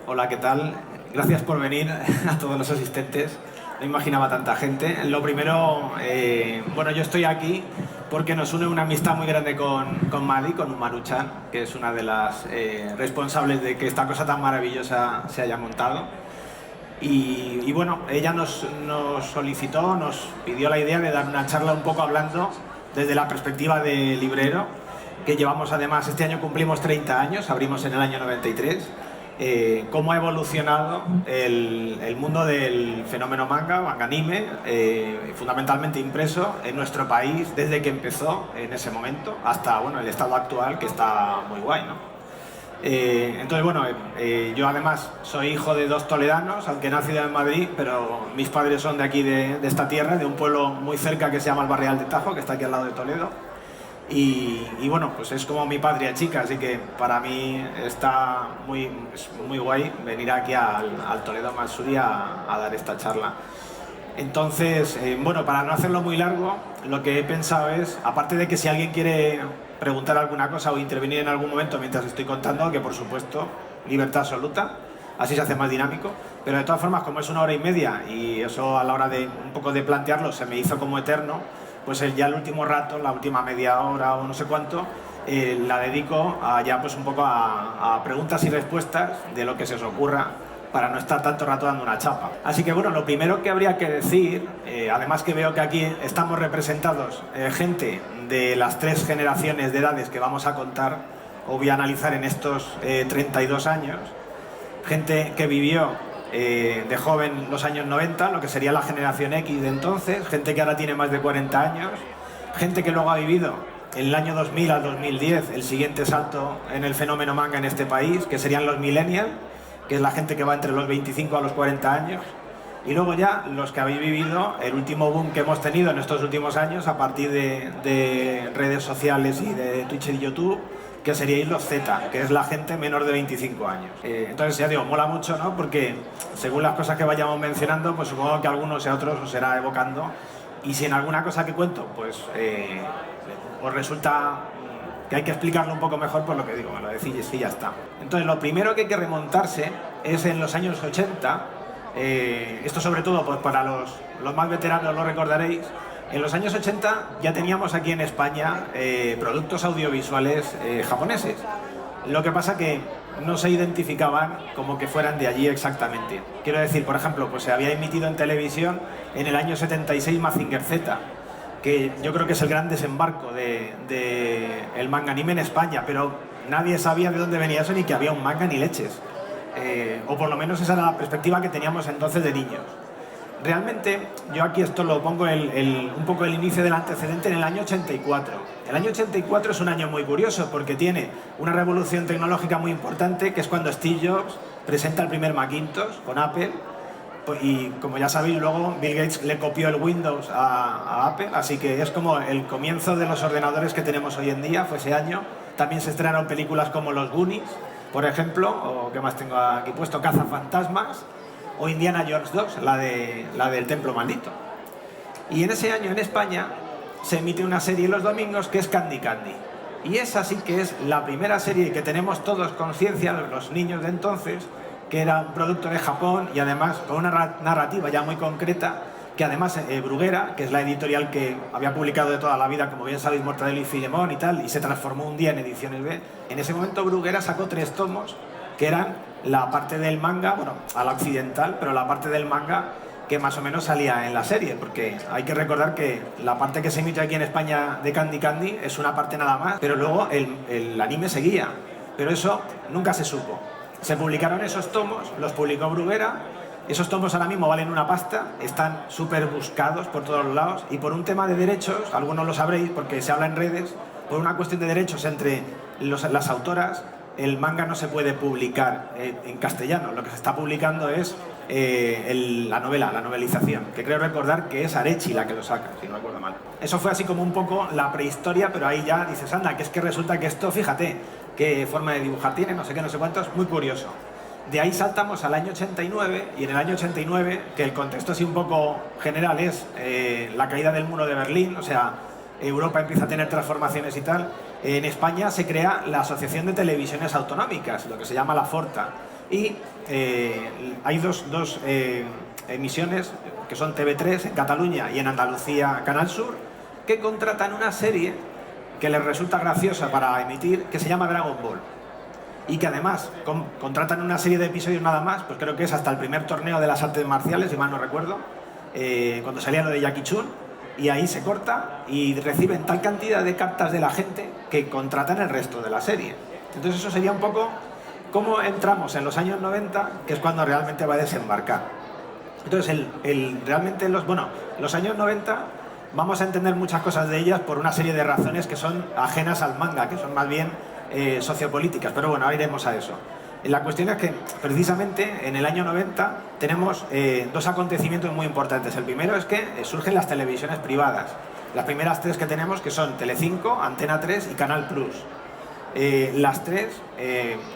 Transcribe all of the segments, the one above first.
Hola, ¿qué tal? Gracias por venir a todos los asistentes. No imaginaba tanta gente. Lo primero, bueno, yo estoy aquí porque nos une una amistad muy grande con Madi, con Umaru-chan, que es una de las responsables de que esta cosa tan maravillosa se haya montado. Y bueno, ella nos solicitó, nos pidió la idea de dar una charla un poco hablando desde la perspectiva de librero, que llevamos además, este año cumplimos 30 años, abrimos en el año 93, cómo ha evolucionado el mundo del fenómeno manga anime, fundamentalmente impreso en nuestro país desde que empezó en ese momento hasta bueno, el estado actual, que está muy guay, ¿no? Entonces, bueno, yo además soy hijo de dos toledanos, aunque nacido en Madrid, pero mis padres son de aquí, de esta tierra, de un pueblo muy cerca que se llama el Barrial de Tajo, que está aquí al lado de Toledo. Y bueno, pues es como mi patria chica, así que para mí está es muy guay venir aquí al Toledo Mansuri a dar esta charla. Entonces, bueno, para no hacerlo muy largo, lo que he pensado es, aparte de que si alguien quiere preguntar alguna cosa o intervenir en algún momento mientras estoy contando, que por supuesto, libertad absoluta, así se hace más dinámico, pero de todas formas, como es 1 hora y media y eso a la hora de un poco de plantearlo se me hizo como eterno, pues ya el último rato, la última media hora o no sé cuánto, la dedico a ya pues un poco a preguntas y respuestas de lo que se os ocurra, para no estar tanto rato dando una chapa. Así que bueno, lo primero que habría que decir, además que veo que aquí estamos representados gente de las 3 generaciones de edades que vamos a contar o voy a analizar en estos 32 años, gente que vivió de joven los años 90, lo que sería la generación X de entonces, gente que ahora tiene más de 40 años, gente que luego ha vivido en el año 2000 al 2010 el siguiente salto en el fenómeno manga en este país, que serían los millennials, que es la gente que va entre los 25 a los 40 años, y luego ya los que habéis vivido el último boom que hemos tenido en estos últimos años a partir de redes sociales y de Twitch y YouTube, que seríais los Z, que es la gente menor de 25 años. Entonces, ya digo, mola mucho, ¿no? Porque según las cosas que vayamos mencionando, pues supongo que a algunos y a otros os será evocando, y si en alguna cosa que cuento, pues os resulta que hay que explicarlo un poco mejor, por lo que digo, me lo decís y ya está. Entonces, lo primero que hay que remontarse es en los años 80, esto sobre todo pues para los más veteranos lo recordaréis, en los años 80 ya teníamos aquí en España productos audiovisuales japoneses. Lo que pasa que no se identificaban como que fueran de allí exactamente. Quiero decir, por ejemplo, pues se había emitido en televisión en el año 76 Mazinger Z, que yo creo que es el gran desembarco el manga anime en España, pero nadie sabía de dónde venía eso ni que había un manga ni leches. O por lo menos esa era la perspectiva que teníamos entonces de niños. Realmente, yo aquí esto lo pongo un poco el inicio del antecedente en el año 84. El año 84 es un año muy curioso porque tiene una revolución tecnológica muy importante, que es cuando Steve Jobs presenta el primer Macintosh con Apple. Y como ya sabéis, luego Bill Gates le copió el Windows a Apple, así que es como el comienzo de los ordenadores que tenemos hoy en día, fue ese año. También se estrenaron películas como Los Goonies, por ejemplo, o ¿qué más tengo aquí puesto? Cazafantasmas, o Indiana Jones 2, la del Templo Maldito. Y en ese año en España se emite una serie los domingos que es Candy Candy. Y esa sí que es la primera serie que tenemos todos conciencia, los niños de entonces, que era un producto de Japón y además con una narrativa ya muy concreta, que además Bruguera, que es la editorial que había publicado de toda la vida, como bien sabéis, Mortadelo y Filemón y tal, y se transformó un día en Ediciones B, en ese momento Bruguera sacó 3 tomos, que eran la parte del manga, bueno, a la occidental, pero la parte del manga que más o menos salía en la serie, porque hay que recordar que la parte que se emite aquí en España de Candy Candy es una parte nada más, pero luego el anime seguía, pero eso nunca se supo. Se publicaron esos tomos, los publicó Bruguera. Esos tomos ahora mismo valen una pasta, están súper buscados por todos los lados y por un tema de derechos, algunos lo sabréis porque se habla en redes, por una cuestión de derechos entre las autoras, el manga no se puede publicar en castellano. Lo que se está publicando es la novela, la novelización, que creo recordar que es Arechi la que lo saca, si no recuerdo mal. Eso fue así como un poco la prehistoria, pero ahí ya dices, anda, que es que resulta que esto, fíjate, qué forma de dibujar tiene, no sé qué, no sé cuántos, muy curioso. De ahí saltamos al año 89, y en el año 89, que el contexto así un poco general es la caída del muro de Berlín, o sea, Europa empieza a tener transformaciones y tal, en España se crea la Asociación de Televisiones Autonómicas, lo que se llama la Forta, Y hay dos emisiones, que son TV3 en Cataluña y en Andalucía Canal Sur, que contratan una serie que les resulta graciosa para emitir, que se llama Dragon Ball. Y que además contratan una serie de episodios nada más, pues creo que es hasta el primer torneo de las artes marciales, si mal no recuerdo, cuando salía lo de Jackie Chun, y ahí se corta y reciben tal cantidad de cartas de la gente que contratan el resto de la serie. Entonces eso sería un poco cómo entramos en los años 90, que es cuando realmente va a desembarcar. Entonces realmente los años 90 vamos a entender muchas cosas de ellas por una serie de razones que son ajenas al manga, que son más bien sociopolíticas, pero bueno, ahora iremos a eso. La cuestión es que precisamente en el año 90 tenemos dos acontecimientos muy importantes. El primero es que surgen las televisiones privadas. Las primeras tres que tenemos, que son Telecinco, Antena 3 y Canal Plus. Las tres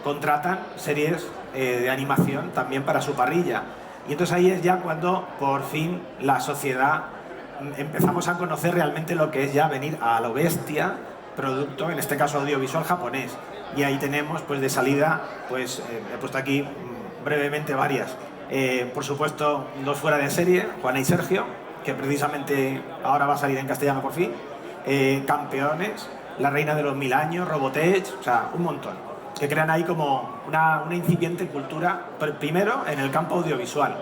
contratan series de animación también para su parrilla. Y entonces ahí es ya cuando por fin la sociedad empezamos a conocer realmente lo que es ya venir a lo bestia, producto, en este caso audiovisual japonés. Y ahí tenemos, pues de salida, pues he puesto aquí brevemente varias. Por supuesto, dos fuera de serie, Juana y Sergio, que precisamente ahora va a salir en castellano por fin. Campeones, La Reina de los Mil Años, Robotech, o sea, un montón. Que crean ahí como una incipiente cultura, primero en el campo audiovisual.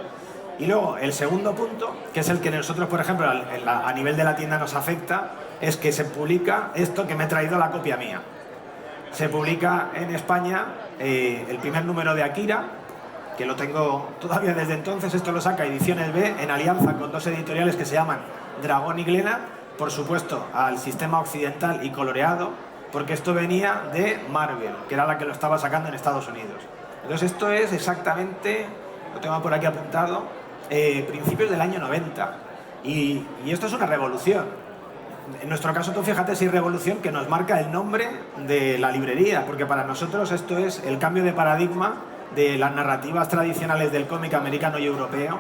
Y luego el segundo punto, que es el que nosotros, por ejemplo, a nivel de la tienda nos afecta, es que se publica esto que me he traído la copia mía. Se publica en España el primer número de Akira, que lo tengo todavía desde entonces. Esto lo saca Ediciones B en alianza con dos editoriales que se llaman Dragón y Glénat, por supuesto al sistema occidental y coloreado, porque esto venía de Marvel, que era la que lo estaba sacando en Estados Unidos. Entonces esto es exactamente, lo tengo por aquí apuntado, principios del año 90. Y esto es una revolución. En nuestro caso, tú fíjate si hay revolución que nos marca el nombre de la librería, porque para nosotros esto es el cambio de paradigma de las narrativas tradicionales del cómic americano y europeo,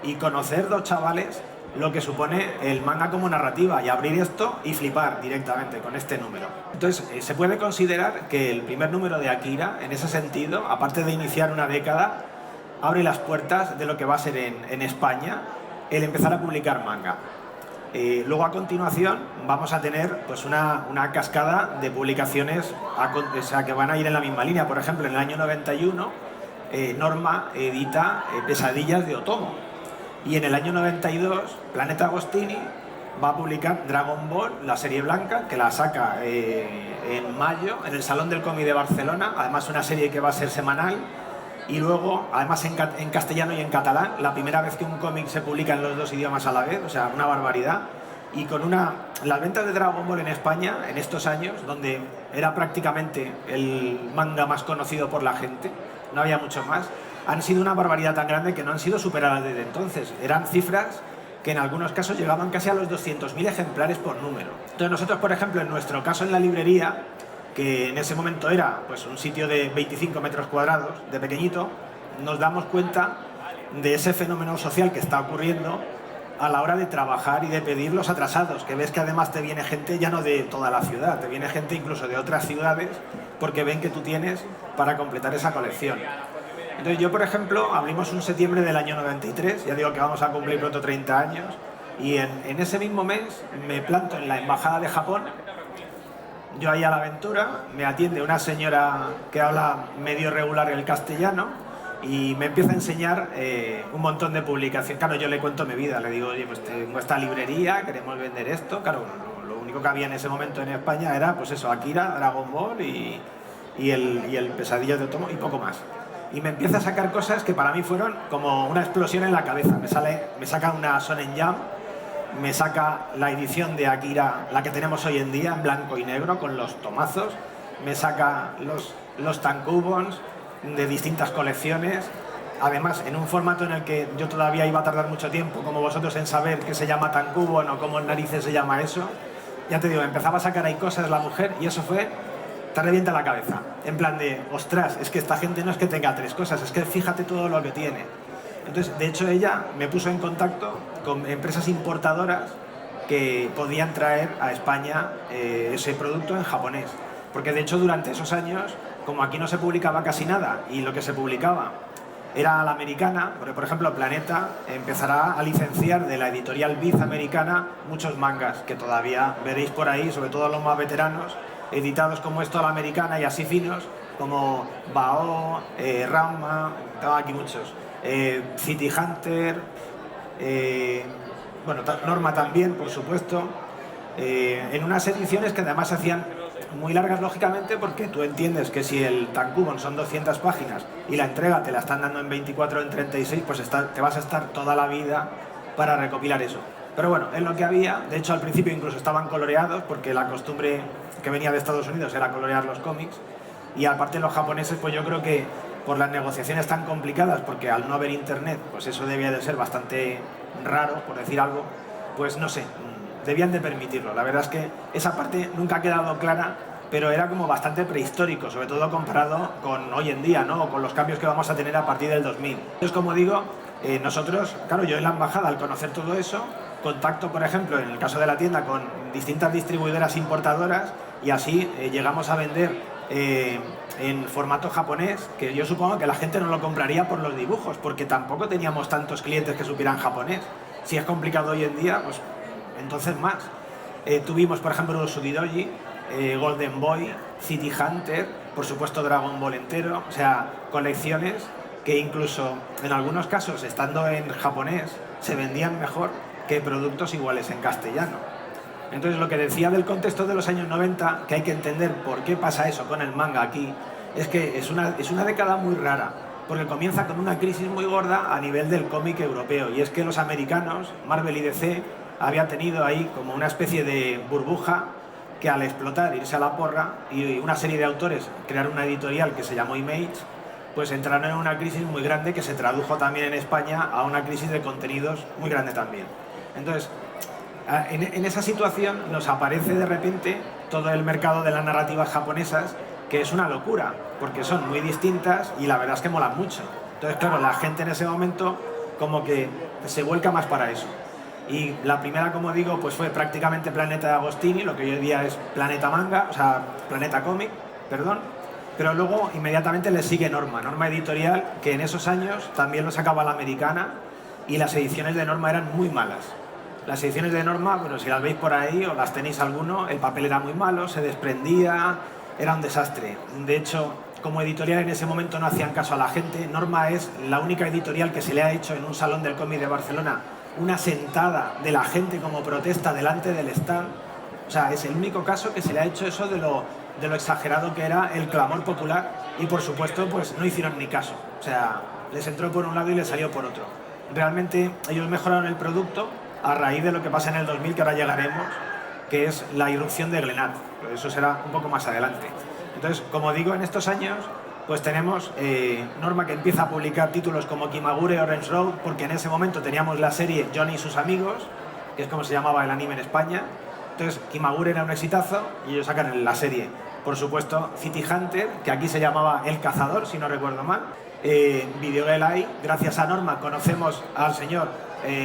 y conocer dos chavales lo que supone el manga como narrativa, y abrir esto y flipar directamente con este número. Entonces, se puede considerar que el primer número de Akira, en ese sentido, aparte de iniciar una década, abre las puertas de lo que va a ser en España el empezar a publicar manga. Luego, a continuación, vamos a tener pues una cascada de publicaciones que van a ir en la misma línea. Por ejemplo, en el año 91, Norma edita Pesadillas de Otomo. Y en el año 92, Planeta Agostini va a publicar Dragon Ball, la serie blanca, que la saca en mayo, en el Salón del Cómic de Barcelona. Además, una serie que va a ser semanal. Y luego, además en castellano y en catalán, la primera vez que un cómic se publica en los dos idiomas a la vez, o sea, una barbaridad. Y con las ventas de Dragon Ball en España, en estos años, donde era prácticamente el manga más conocido por la gente, no había mucho más, han sido una barbaridad tan grande que no han sido superadas desde entonces. Eran cifras que en algunos casos llegaban casi a los 200.000 ejemplares por número. Entonces nosotros, por ejemplo, en nuestro caso en la librería, que en ese momento era pues un sitio de 25 metros cuadrados, de pequeñito, nos damos cuenta de ese fenómeno social que está ocurriendo a la hora de trabajar y de pedir los atrasados, que ves que además te viene gente ya no de toda la ciudad, te viene gente incluso de otras ciudades, porque ven que tú tienes para completar esa colección. Entonces yo, por ejemplo, abrimos un septiembre del año 93, ya digo que vamos a cumplir pronto 30 años, y en ese mismo mes me planto en la Embajada de Japón. Yo ahí a la aventura, me atiende una señora que habla medio regular el castellano y me empieza a enseñar un montón de publicaciones. Claro, yo le cuento mi vida, le digo, oye, pues tengo esta librería, queremos vender esto. Claro, lo único que había en ese momento en España era, pues eso, Akira, Dragon Ball y el Pesadillas de Otomo y poco más. Y me empieza a sacar cosas que para mí fueron como una explosión en la cabeza. Me saca una Shonen Jump, me saca la edición de Akira, la que tenemos hoy en día, en blanco y negro, con los tomazos, me saca los tankubons de distintas colecciones, además en un formato en el que yo todavía iba a tardar mucho tiempo, como vosotros, en saber qué se llama tankubon o cómo en narices se llama eso. Ya te digo, empezaba a sacar ahí cosas la mujer y eso fue, te revienta la cabeza, en plan de, ostras, es que esta gente no es que tenga tres cosas, es que fíjate todo lo que tiene. Entonces, de hecho, ella me puso en contacto con empresas importadoras que podían traer a España ese producto en japonés. Porque, de hecho, durante esos años, como aquí no se publicaba casi nada y lo que se publicaba era la americana, porque por ejemplo Planeta empezará a licenciar de la editorial Viz americana muchos mangas que todavía veréis por ahí, sobre todo los más veteranos, editados como esto a la americana y así finos, como Bao, Ranma, tengo aquí muchos, City Hunter, bueno, Norma también, por supuesto, en unas ediciones que además se hacían muy largas, lógicamente, porque tú entiendes que si el Tankubon son 200 páginas y la entrega te la están dando en 24 o en 36, pues te vas a estar toda la vida para recopilar eso. Pero bueno, es lo que había. De hecho, al principio incluso estaban coloreados, porque la costumbre que venía de Estados Unidos era colorear los cómics. Y aparte los japoneses, pues yo creo que por las negociaciones tan complicadas, porque al no haber internet, pues eso debía de ser bastante raro, por decir algo, pues no sé, debían de permitirlo. La verdad es que esa parte nunca ha quedado clara, pero era como bastante prehistórico, sobre todo comparado con hoy en día, ¿no? O con los cambios que vamos a tener a partir del 2000. Entonces, como digo, nosotros, claro, yo en la embajada, al conocer todo eso, contacto, por ejemplo, en el caso de la tienda, con distintas distribuidoras importadoras, y así llegamos a vender en formato japonés, que yo supongo que la gente no lo compraría por los dibujos, porque tampoco teníamos tantos clientes que supieran japonés. Si es complicado hoy en día, pues entonces más. Tuvimos, por ejemplo, Sugidoji, Golden Boy, City Hunter, por supuesto Dragon Ball entero, o sea, colecciones que incluso en algunos casos, estando en japonés, se vendían mejor que productos iguales en castellano. Entonces, lo que decía del contexto de los años 90, que hay que entender por qué pasa eso con el manga aquí, es que es una década muy rara, porque comienza con una crisis muy gorda a nivel del cómic europeo, y es que los americanos, Marvel y DC, habían tenido ahí como una especie de burbuja que al explotar, irse a la porra, y una serie de autores crear una editorial que se llamó Image, pues entraron en una crisis muy grande que se tradujo también en España a una crisis de contenidos muy grande también. Entonces, en esa situación nos aparece de repente todo el mercado de las narrativas japonesas, que es una locura, porque son muy distintas y la verdad es que molan mucho. Entonces, claro, la gente en ese momento como que se vuelca más para eso. Y la primera, como digo, pues fue prácticamente Planeta de Agostini, lo que hoy en día es Planeta Manga, o sea, Planeta Comic, perdón. Pero luego inmediatamente le sigue Norma Editorial, que en esos años también lo sacaba la americana, y las ediciones de Norma eran muy malas. Las ediciones de Norma, bueno, si las veis por ahí o las tenéis alguno, el papel era muy malo, se desprendía, era un desastre. De hecho, como editorial en ese momento no hacían caso a la gente. Norma es la única editorial que se le ha hecho en un salón del cómic de Barcelona una sentada de la gente como protesta delante del stand. O sea, es el único caso que se le ha hecho eso de lo exagerado que era el clamor popular, y por supuesto pues no hicieron ni caso. O sea, les entró por un lado y les salió por otro. Realmente ellos mejoraron el producto a raíz de lo que pasa en el 2000, que ahora llegaremos, que es la irrupción de Glenat. Pero eso será un poco más adelante. Entonces, como digo, en estos años pues tenemos Norma, que empieza a publicar títulos como Kimagure Orange Road, porque en ese momento teníamos la serie Johnny y sus amigos, que es como se llamaba el anime en España. Entonces, Kimagure era un exitazo y ellos sacan la serie. Por supuesto, City Hunter, que aquí se llamaba El Cazador, si no recuerdo mal. Video Gelai, gracias a Norma conocemos al señor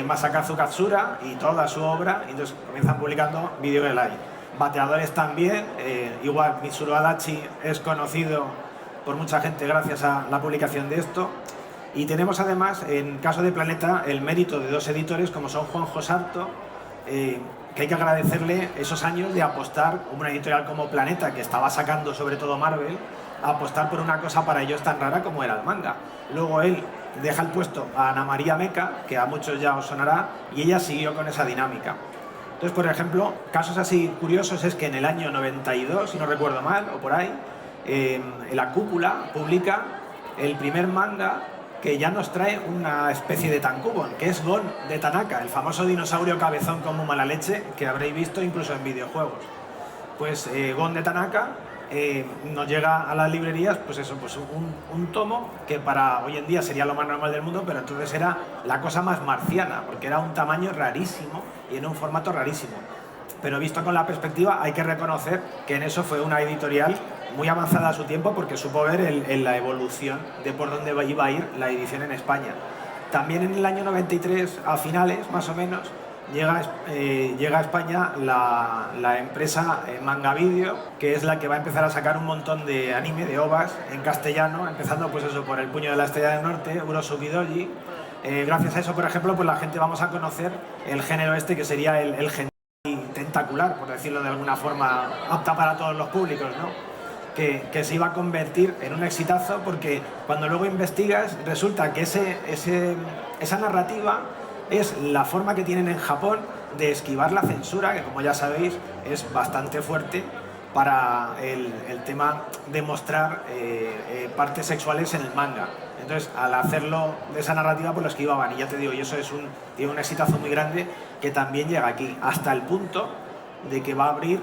Masakazu Katsura y toda su obra, y entonces comienzan publicando Video Gelai. Bateadores también, igual Mitsuru Adachi es conocido por mucha gente gracias a la publicación de esto. Y tenemos además, en caso de Planeta, el mérito de dos editores como son Juanjo Sarto, que hay que agradecerle esos años de apostar, una editorial como Planeta, que estaba sacando sobre todo Marvel, a apostar por una cosa para ellos tan rara como era el manga. Luego él deja el puesto a Ana María Meca, que a muchos ya os sonará, y ella siguió con esa dinámica. Entonces, por ejemplo, casos así curiosos es que en el año 92, si no recuerdo mal, o por ahí, la Cúpula publica el primer manga que ya nos trae una especie de tankubon, que es Gon de Tanaka, el famoso dinosaurio cabezón con muy mala leche, que habréis visto incluso en videojuegos. Pues Gon de Tanaka nos llega a las librerías, pues eso, pues un tomo que para hoy en día sería lo más normal del mundo, pero entonces era la cosa más marciana, porque era un tamaño rarísimo y en un formato rarísimo. Pero visto con la perspectiva, hay que reconocer que en eso fue una editorial muy avanzada a su tiempo, porque supo ver en la evolución de por dónde iba a ir la edición en España. También en el año 93, a finales más o menos, llega a España la empresa Manga Video, que es la que va a empezar a sacar un montón de anime, de OVAs, en castellano, empezando pues eso, por El puño de la estrella del norte, Urosugidoji. Gracias a eso, por ejemplo, pues la gente vamos a conocer el género este que sería el hentai tentacular, por decirlo de alguna forma, apta para todos los públicos, ¿no? Que se iba a convertir en un exitazo, porque cuando luego investigas resulta que esa narrativa es la forma que tienen en Japón de esquivar la censura, que como ya sabéis es bastante fuerte para el tema de mostrar partes sexuales en el manga. Entonces, al hacerlo de esa narrativa, pues lo esquivaban. Y ya te digo, y eso tiene un exitazo muy grande que también llega aquí, hasta el punto de que va a abrir,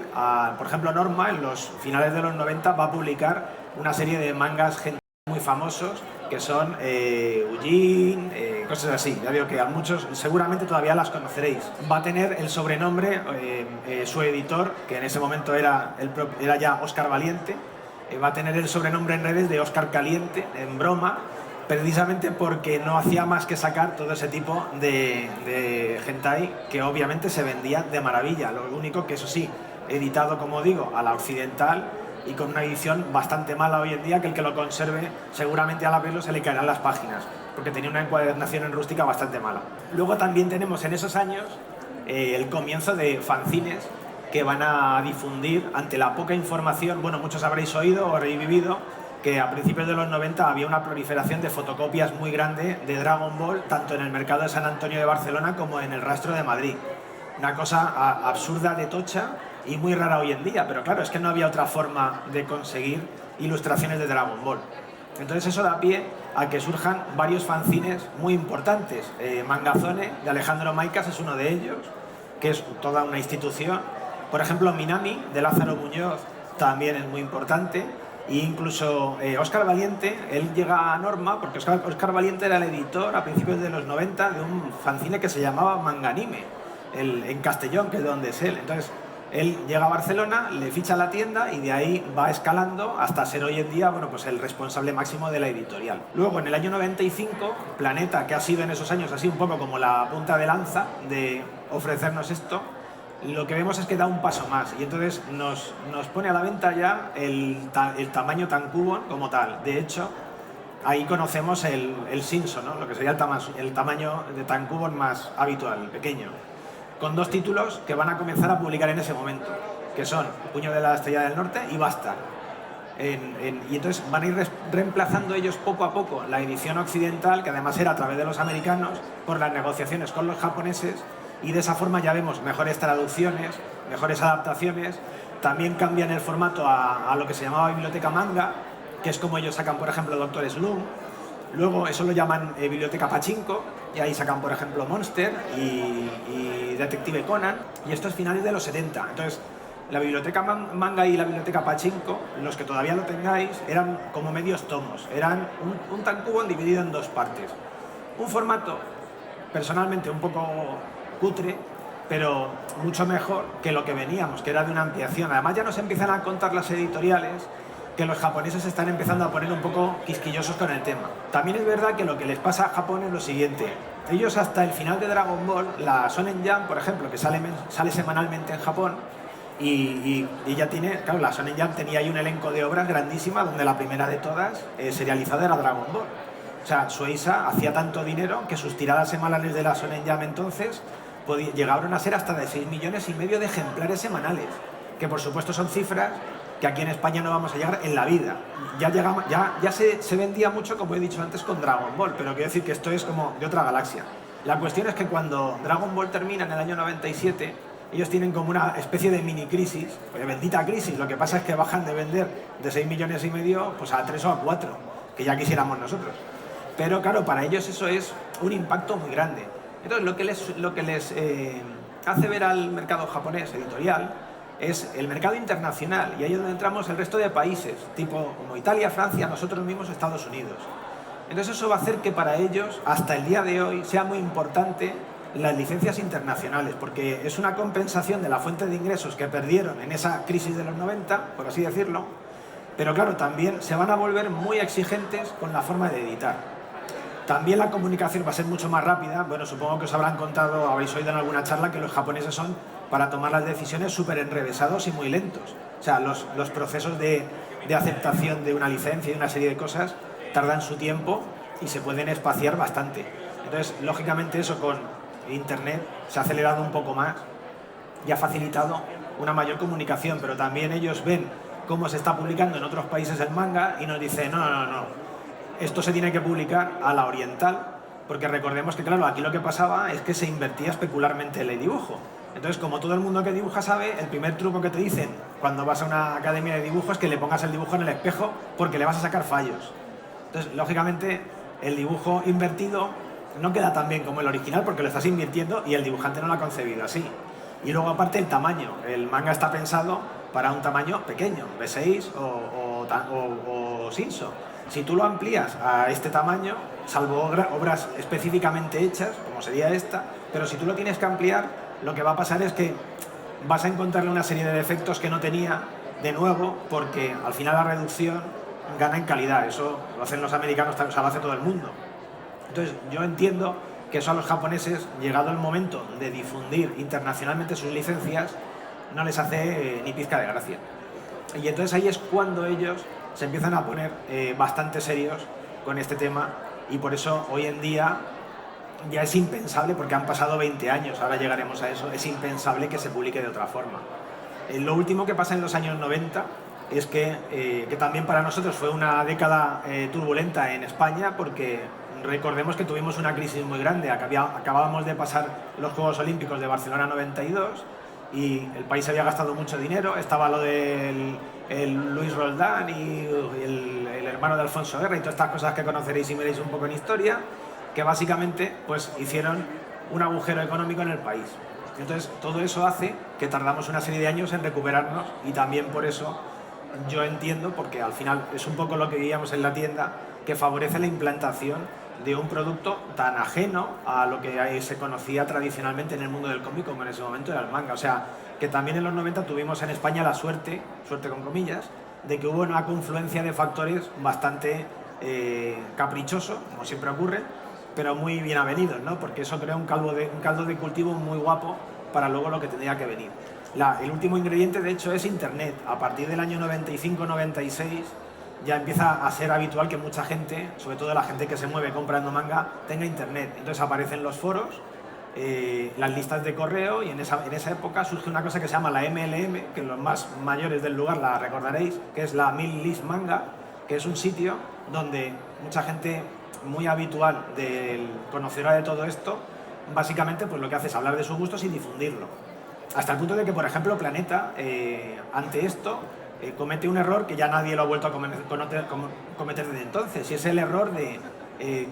por ejemplo, Norma, en los finales de los 90, va a publicar una serie de mangas muy famosos, que son Ujin, cosas así. Ya digo que a muchos seguramente todavía las conoceréis. Va a tener el sobrenombre, su editor, que en ese momento era ya Óscar Valiente, va a tener el sobrenombre en redes de Óscar Caliente, en broma, precisamente porque no hacía más que sacar todo ese tipo de hentai que obviamente se vendía de maravilla. Lo único que, eso sí, editado, como digo, a la occidental y con una edición bastante mala hoy en día, que el que lo conserve seguramente al abrirlo se le caerán las páginas, porque tenía una encuadernación en rústica bastante mala. Luego también tenemos en esos años el comienzo de fanzines que van a difundir ante la poca información. Bueno, muchos habréis oído o habréis vivido que a principios de los 90 había una proliferación de fotocopias muy grande de Dragon Ball, tanto en el mercado de San Antonio de Barcelona como en el Rastro de Madrid. Una cosa absurda, de tocha y muy rara hoy en día, pero claro, es que no había otra forma de conseguir ilustraciones de Dragon Ball. Entonces eso da pie a que surjan varios fanzines muy importantes. Mangazone, de Alejandro Maicas, es uno de ellos, que es toda una institución. Por ejemplo, Minami, de Lázaro Muñoz, también es muy importante. E incluso Óscar Valiente, él llega a Norma, porque Óscar Valiente era el editor a principios de los 90 de un fanzine que se llamaba Manganime, en Castellón, que es de donde es él. Entonces, él llega a Barcelona, le ficha la tienda y de ahí va escalando hasta ser hoy en día, bueno, pues el responsable máximo de la editorial. Luego, en el año 95, Planeta, que ha sido en esos años así un poco como la punta de lanza de ofrecernos esto, lo que vemos es que da un paso más y entonces nos pone a la venta ya el tamaño tankubon como tal. De hecho, ahí conocemos el Shinso, ¿no? Lo que sería el tamaño de tankubon más habitual, pequeño, con dos títulos que van a comenzar a publicar en ese momento, que son Puño de la Estrella del Norte y Basta. Y entonces van a ir reemplazando ellos poco a poco la edición occidental, que además era a través de los americanos, por las negociaciones con los japoneses, y de esa forma ya vemos mejores traducciones, mejores adaptaciones. También cambian el formato a lo que se llamaba Biblioteca Manga, que es como ellos sacan, por ejemplo, Doctor Slump. Luego eso lo llaman Biblioteca Pachinko, y ahí sacan, por ejemplo, Monster y Detective Conan, y esto es finales de los 70. Entonces, la Biblioteca Manga y la Biblioteca Pachinko, los que todavía lo tengáis, eran como medios tomos, eran un tankubon dividido en dos partes. Un formato, personalmente, un poco cutre, pero mucho mejor que lo que veníamos, que era de una ampliación. Además ya nos empiezan a contar las editoriales que los japoneses se están empezando a poner un poco quisquillosos con el tema. También es verdad que lo que les pasa a Japón es lo siguiente: ellos hasta el final de Dragon Ball, la Shonen Jump, por ejemplo, que sale semanalmente en Japón, y ya tiene, claro, la Shonen Jump tenía ahí un elenco de obras grandísima, donde la primera de todas serializada era Dragon Ball. O sea, Shueisha hacía tanto dinero que sus tiradas semanales de la Shonen Jump entonces llegaron a ser hasta de 6,5 millones de ejemplares semanales, que por supuesto son cifras que aquí en España no vamos a llegar en la vida. Ya se vendía mucho, como he dicho antes, con Dragon Ball, pero quiero decir que esto es como de otra galaxia. La cuestión es que cuando Dragon Ball termina en el año 97, ellos tienen como una especie de mini crisis, bendita crisis. Lo que pasa es que bajan de vender de 6,5 millones pues a 3 o a 4, que ya quisiéramos nosotros. Pero claro, para ellos eso es un impacto muy grande. Entonces, lo que les hace ver al mercado japonés editorial es el mercado internacional, y ahí es donde entramos el resto de países, tipo como Italia, Francia, nosotros mismos, Estados Unidos. Entonces eso va a hacer que para ellos, hasta el día de hoy, sea muy importante las licencias internacionales, porque es una compensación de la fuente de ingresos que perdieron en esa crisis de los 90, por así decirlo, pero claro, también se van a volver muy exigentes con la forma de editar. También la comunicación va a ser mucho más rápida. Bueno, supongo que os habrán contado, habéis oído en alguna charla que los japoneses son, para tomar las decisiones, súper enrevesados y muy lentos. O sea, los procesos de aceptación de una licencia y de una serie de cosas tardan su tiempo y se pueden espaciar bastante. Entonces, lógicamente eso con Internet se ha acelerado un poco más y ha facilitado una mayor comunicación, pero también ellos ven cómo se está publicando en otros países el manga y nos dicen, no, esto se tiene que publicar a la oriental, porque recordemos que, claro, aquí lo que pasaba es que se invertía especularmente en el dibujo. Entonces, como todo el mundo que dibuja sabe, el primer truco que te dicen cuando vas a una academia de dibujo es que le pongas el dibujo en el espejo porque le vas a sacar fallos. Entonces, lógicamente, el dibujo invertido no queda tan bien como el original porque lo estás invirtiendo y el dibujante no lo ha concebido así. Y luego, aparte, el tamaño. El manga está pensado para un tamaño pequeño, B6 o Shinso. Si tú lo amplías a este tamaño, salvo obras específicamente hechas, como sería esta, pero si tú lo tienes que ampliar, lo que va a pasar es que vas a encontrarle una serie de defectos que no tenía de nuevo, porque al final la reducción gana en calidad. Eso lo hacen los americanos, o sea, lo hace todo el mundo. Entonces, yo entiendo que eso a los japoneses, llegado el momento de difundir internacionalmente sus licencias, no les hace ni pizca de gracia. Y entonces ahí es cuando ellos se empiezan a poner bastante serios con este tema, y por eso hoy en día ya es impensable, porque han pasado 20 años, ahora llegaremos a eso, es impensable que se publique de otra forma. Lo último que pasa en los años 90 es que también para nosotros fue una década turbulenta en España, porque recordemos que tuvimos una crisis muy grande. Acabábamos de pasar los Juegos Olímpicos de Barcelona 92 y el país había gastado mucho dinero. Estaba lo del Luis Roldán y el hermano de Alfonso Guerra y todas estas cosas que conoceréis si miréis un poco en historia, que básicamente pues hicieron un agujero económico en el país. Entonces todo eso hace que tardamos una serie de años en recuperarnos, y también por eso yo entiendo, porque al final es un poco lo que veíamos en la tienda, que favorece la implantación de un producto tan ajeno a lo que se conocía tradicionalmente en el mundo del cómic, como en ese momento era el manga. O sea, que también en los 90 tuvimos en España la suerte con comillas, de que hubo una confluencia de factores bastante caprichoso, como siempre ocurre, pero muy bien avenidos, ¿no? Porque eso crea un caldo de cultivo muy guapo para luego lo que tendría que venir. El último ingrediente, de hecho, es Internet. A partir del año 95-96 ya empieza a ser habitual que mucha gente, sobre todo la gente que se mueve comprando manga, tenga Internet. Entonces aparecen los foros, las listas de correo, y en esa época surge una cosa que se llama la MLM, que los más mayores del lugar la recordaréis, que es la Mail List Manga, que es un sitio donde mucha gente muy habitual, conocedora de todo esto, básicamente pues lo que hace es hablar de sus gustos y difundirlo. Hasta el punto de que, por ejemplo, Planeta, ante esto, comete un error que ya nadie lo ha vuelto a cometer desde entonces, y es el error de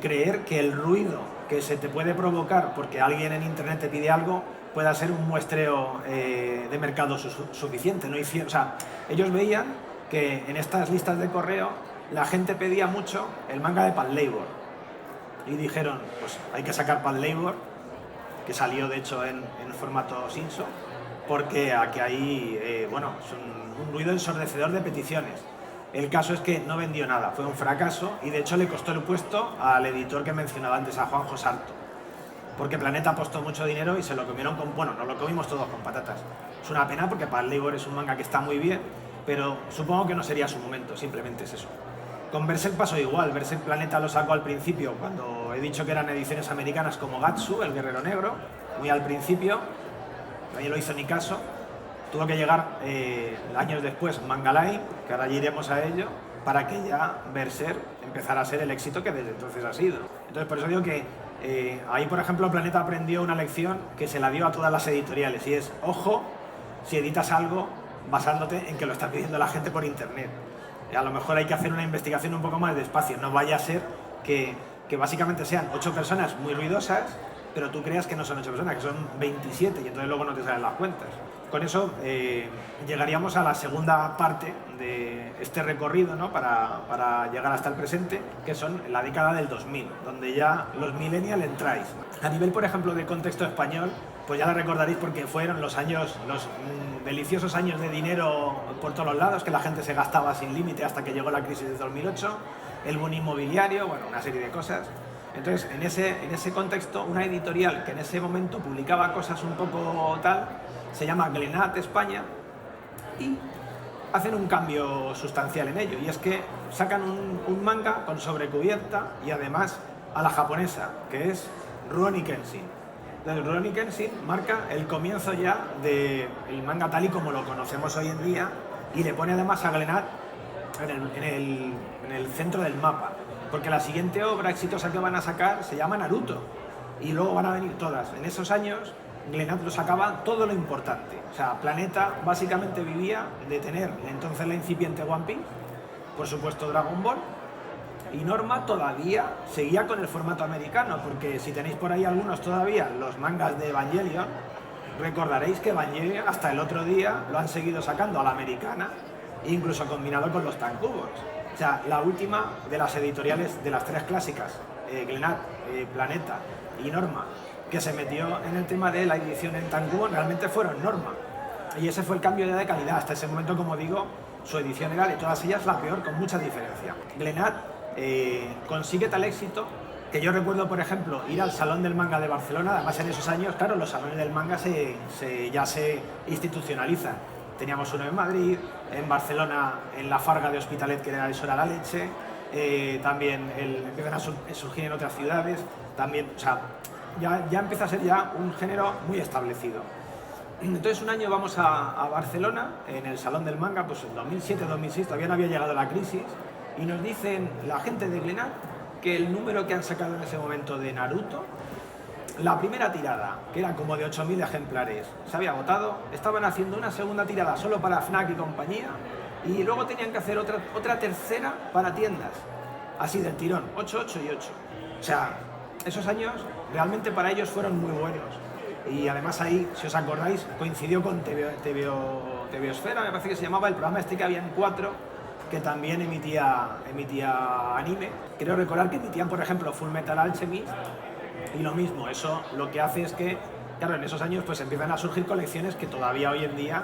creer que el ruido que se te puede provocar porque alguien en Internet te pide algo pueda ser un muestreo de mercado suficiente. ¿No? O sea, ellos veían que en estas listas de correo la gente pedía mucho el manga de Pad Labor, y dijeron, pues hay que sacar Pad Labor, que salió de hecho en formato Shinso, porque aquí hay, bueno, es un ruido ensordecedor de peticiones. El caso es que no vendió nada, fue un fracaso, y de hecho le costó el puesto al editor que mencionaba antes, a Juanjo Sarto, porque Planeta apostó mucho dinero y se lo comieron bueno, nos lo comimos todos con patatas. Es una pena porque Pad Labor es un manga que está muy bien, pero supongo que no sería su momento, simplemente es eso. Con Berserk pasó igual. Berserk Planeta lo sacó al principio, cuando he dicho que eran ediciones americanas, como Gatsu, el Guerrero Negro, muy al principio, nadie lo hizo ni caso. Tuvo que llegar años después Manga Line, que ahora ya iremos a ello, para que ya Berserk empezara a ser el éxito que desde entonces ha sido. Entonces por eso digo que ahí, por ejemplo, Planeta aprendió una lección que se la dio a todas las editoriales, y es, ojo, si editas algo basándote en que lo está pidiendo la gente por Internet. A lo mejor hay que hacer una investigación un poco más despacio, no vaya a ser que básicamente sean 8 personas muy ruidosas, pero tú creas que no son 8 personas, que son 27, y entonces luego no te salen las cuentas. Con eso llegaríamos a la segunda parte de este recorrido, ¿no? para llegar hasta el presente, que son la década del 2000, donde ya los millennials entráis. A nivel, por ejemplo, de contexto español, pues ya la recordaréis porque fueron los deliciosos años de dinero por todos los lados, que la gente se gastaba sin límite hasta que llegó la crisis de 2008, el boom inmobiliario, bueno, una serie de cosas. Entonces, en ese contexto, una editorial que en ese momento publicaba cosas un poco tal, se llama Glenat España, y hacen un cambio sustancial en ello, y es que sacan un manga con sobrecubierta y además a la japonesa, que es Rurouni Kenshin. Entonces, Rurouni Kenshin marca el comienzo ya del manga tal y como lo conocemos hoy en día, y le pone además a Glenat en el centro del mapa, porque la siguiente obra exitosa que van a sacar se llama Naruto, y luego van a venir todas. En esos años Glenat lo sacaba todo lo importante. O sea, Planeta básicamente vivía de tener entonces la incipiente One Piece, por supuesto Dragon Ball, y Norma todavía seguía con el formato americano, porque si tenéis por ahí algunos todavía los mangas de Evangelion, recordaréis que Evangelion hasta el otro día lo han seguido sacando a la americana, incluso combinado con los tankubos. O sea, la última de las editoriales de las tres clásicas, Glenat, Planeta y Norma, que se metió en el tema de la edición en tankubo, realmente fueron Norma. Y ese fue el cambio de calidad. Hasta ese momento, como digo, su edición era de todas ellas la peor, con mucha diferencia. Glenat consigue tal éxito que yo recuerdo, por ejemplo, ir al Salón del Manga de Barcelona. Además, en esos años, claro, los salones del manga ya se institucionalizan. Teníamos uno en Madrid, en Barcelona, en la Farga de Hospitalet, que eso era la leche, también empiezan a surgir en otras ciudades, también, o sea, ya empieza a ser ya un género muy establecido. Entonces un año vamos a Barcelona, en el Salón del Manga, pues en 2007-2006, todavía no había llegado la crisis, y nos dicen la gente de Glenat que el número que han sacado en ese momento de Naruto, la primera tirada, que era como de 8.000 ejemplares, se había agotado. Estaban haciendo una segunda tirada solo para Fnac y compañía, y luego tenían que hacer otra tercera para tiendas, así del tirón, 8, 8 y 8. O sea, esos años realmente para ellos fueron muy buenos. Y además ahí, si os acordáis, coincidió con TVOsfera, me parece que se llamaba, el programa este que había en 4, que también emitía anime. Creo recordar que emitían, por ejemplo, Fullmetal Alchemist, y lo mismo. Eso lo que hace es que, claro, en esos años pues empiezan a surgir colecciones que todavía hoy en día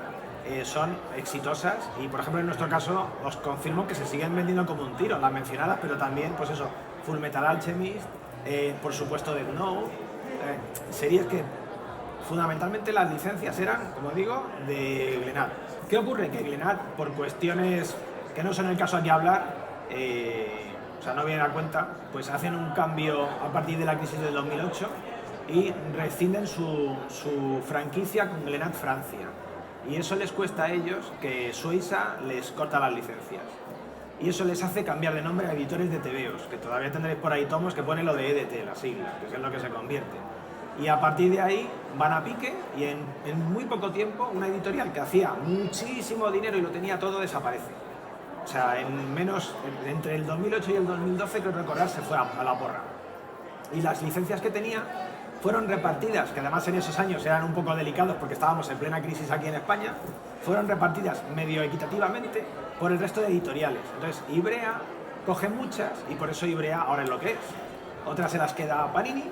son exitosas, y por ejemplo en nuestro caso os confirmo que se siguen vendiendo como un tiro, las mencionadas, pero también pues eso, Fullmetal Alchemist, por supuesto Death Note, series que fundamentalmente las licencias eran, como digo, de Glenat. ¿Qué ocurre? Que Glenat, por cuestiones que no son el caso aquí a hablar, o sea, no vienen a cuenta, pues hacen un cambio a partir de la crisis del 2008 y rescinden su franquicia con Glenat Francia. Y eso les cuesta a ellos que Suiza les corta las licencias. Y eso les hace cambiar de nombre a editores de TVOs, que todavía tendréis por ahí tomos que ponen lo de EDT, la sigla, que es en lo que se convierte. Y a partir de ahí van a pique, y en muy poco tiempo una editorial que hacía muchísimo dinero y lo tenía todo desaparece. O sea, entre el 2008 y el 2012, creo recordar, se fue a la porra. Y las licencias que tenía fueron repartidas, que además en esos años eran un poco delicados porque estábamos en plena crisis aquí en España, fueron repartidas medio equitativamente por el resto de editoriales. Entonces Ibrea coge muchas, y por eso Ibrea ahora es lo que es. Otras se las queda Panini,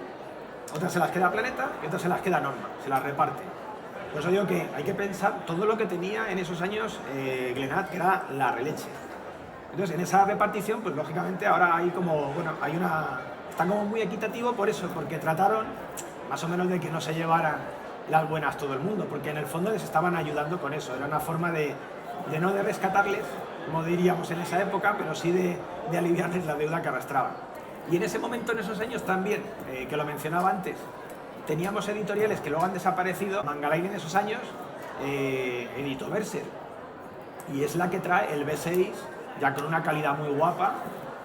otras se las queda Planeta y otras se las queda Norma, se las reparte. Por eso digo que hay que pensar todo lo que tenía en esos años Glenat, que era la releche. Entonces, en esa repartición, pues lógicamente ahora hay como, bueno, está como muy equitativo por eso, porque trataron más o menos de que no se llevaran las buenas todo el mundo, porque en el fondo les estaban ayudando con eso. Era una forma de no de rescatarles, como diríamos en esa época, pero sí de aliviarles la deuda que arrastraban. Y en ese momento, en esos años también, que lo mencionaba antes, teníamos editoriales que luego han desaparecido. Mangalain en esos años editó Berserk, y es la que trae el B6, ya con una calidad muy guapa,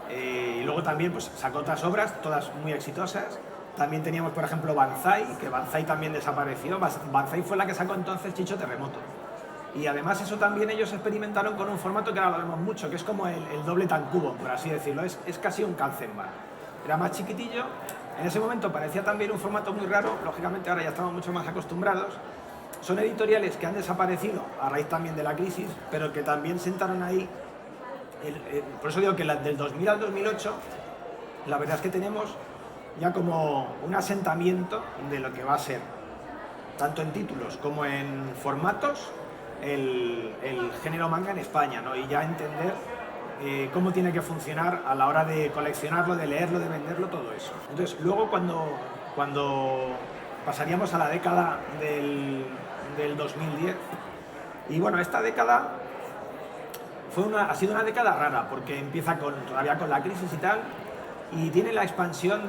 y luego también pues sacó otras obras, todas muy exitosas. También teníamos, por ejemplo, Banzai, que Banzai también desapareció. Banzai fue la que sacó entonces Chicho Terremoto. Y además eso también ellos experimentaron con un formato que ahora lo vemos mucho, que es como el doble tankubo, por así decirlo. Es casi un Kanzenban. Era más chiquitillo. En ese momento parecía también un formato muy raro. Lógicamente ahora ya estamos mucho más acostumbrados. Son editoriales que han desaparecido a raíz también de la crisis, pero que también sentaron ahí. Por eso digo que del 2000 al 2008, la verdad es que tenemos ya como un asentamiento de lo que va a ser, tanto en títulos como en formatos, el género manga en España, ¿no? Y ya entender cómo tiene que funcionar a la hora de coleccionarlo, de leerlo, de venderlo, todo eso. Entonces, luego cuando pasaríamos a la década del 2010, y bueno, esta década ha sido una década rara, porque empieza todavía con la crisis y tal, y tiene la expansión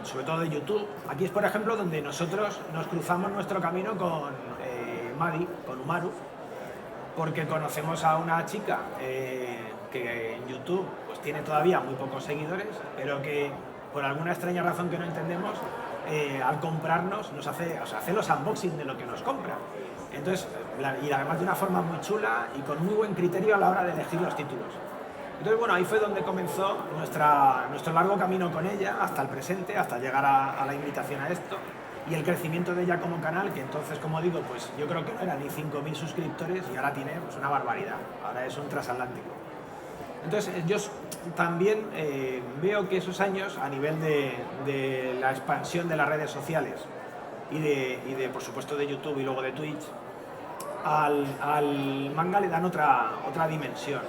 sobre todo de YouTube. Aquí es, por ejemplo, donde nosotros nos cruzamos nuestro camino con Madi, con Umaru, porque conocemos a una chica que en YouTube pues tiene todavía muy pocos seguidores, pero que por alguna extraña razón que no entendemos, al comprarnos nos hace los unboxing de lo que nos compra. Entonces, y además de una forma muy chula y con muy buen criterio a la hora de elegir los títulos. Entonces, bueno, ahí fue donde comenzó nuestro largo camino con ella hasta el presente, hasta llegar a la invitación a esto y el crecimiento de ella como canal, que entonces, como digo, pues yo creo que no era ni 5.000 suscriptores y ahora tiene pues, una barbaridad, ahora es un transatlántico. Entonces, yo también veo que esos años, a nivel de la expansión de las redes sociales y de, por supuesto, de YouTube y luego de Twitch, al manga le dan otra dimensión.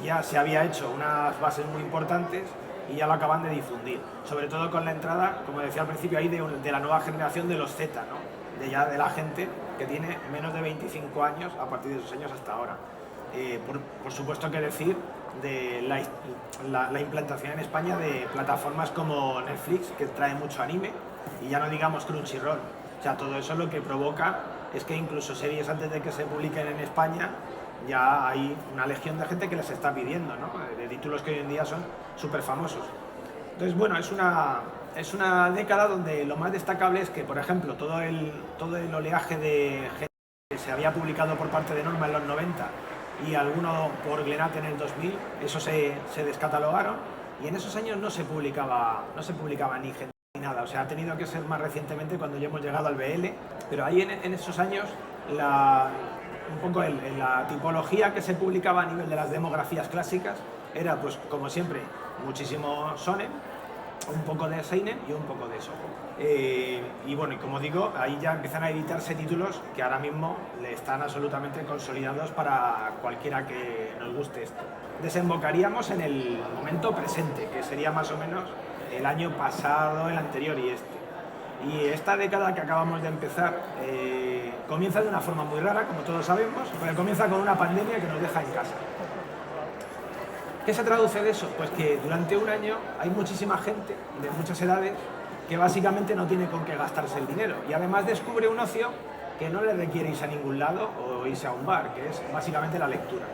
Ya se había hecho unas bases muy importantes y ya lo acaban de difundir, sobre todo con la entrada, como decía al principio, ahí de la nueva generación de los Z, ¿no? de la gente que tiene menos de 25 años a partir de esos años hasta ahora. Por supuesto que decir de la implantación en España de plataformas como Netflix, que trae mucho anime, y ya no digamos Crunchyroll. O sea, todo eso lo que provoca es que incluso series antes de que se publiquen en España ya hay una legión de gente que les está pidiendo, ¿no? De títulos que hoy en día son súper famosos. Entonces, bueno, es una década donde lo más destacable es que, por ejemplo, todo el oleaje de gente que se había publicado por parte de Norma en los 90 y alguno por Glenat en el 2000, eso se descatalogaron y en esos años no se publicaba ni gente ni nada. O sea, ha tenido que ser más recientemente cuando ya hemos llegado al BL, pero ahí en esos años un poco en la tipología que se publicaba a nivel de las demografías clásicas era, pues como siempre, muchísimo shonen, un poco de seinen y un poco de shoujo. Y bueno, y como digo, ahí ya empiezan a editarse títulos que ahora mismo le están absolutamente consolidados para cualquiera que nos guste esto. Desembocaríamos en el momento presente, que sería más o menos el año pasado, el anterior y este. Y esta década que acabamos de empezar comienza de una forma muy rara, como todos sabemos, porque comienza con una pandemia que nos deja en casa. ¿Qué se traduce de eso? Pues que durante un año hay muchísima gente de muchas edades que básicamente no tiene con qué gastarse el dinero y además descubre un ocio que no le requiere irse a ningún lado o irse a un bar, que es básicamente la lectura.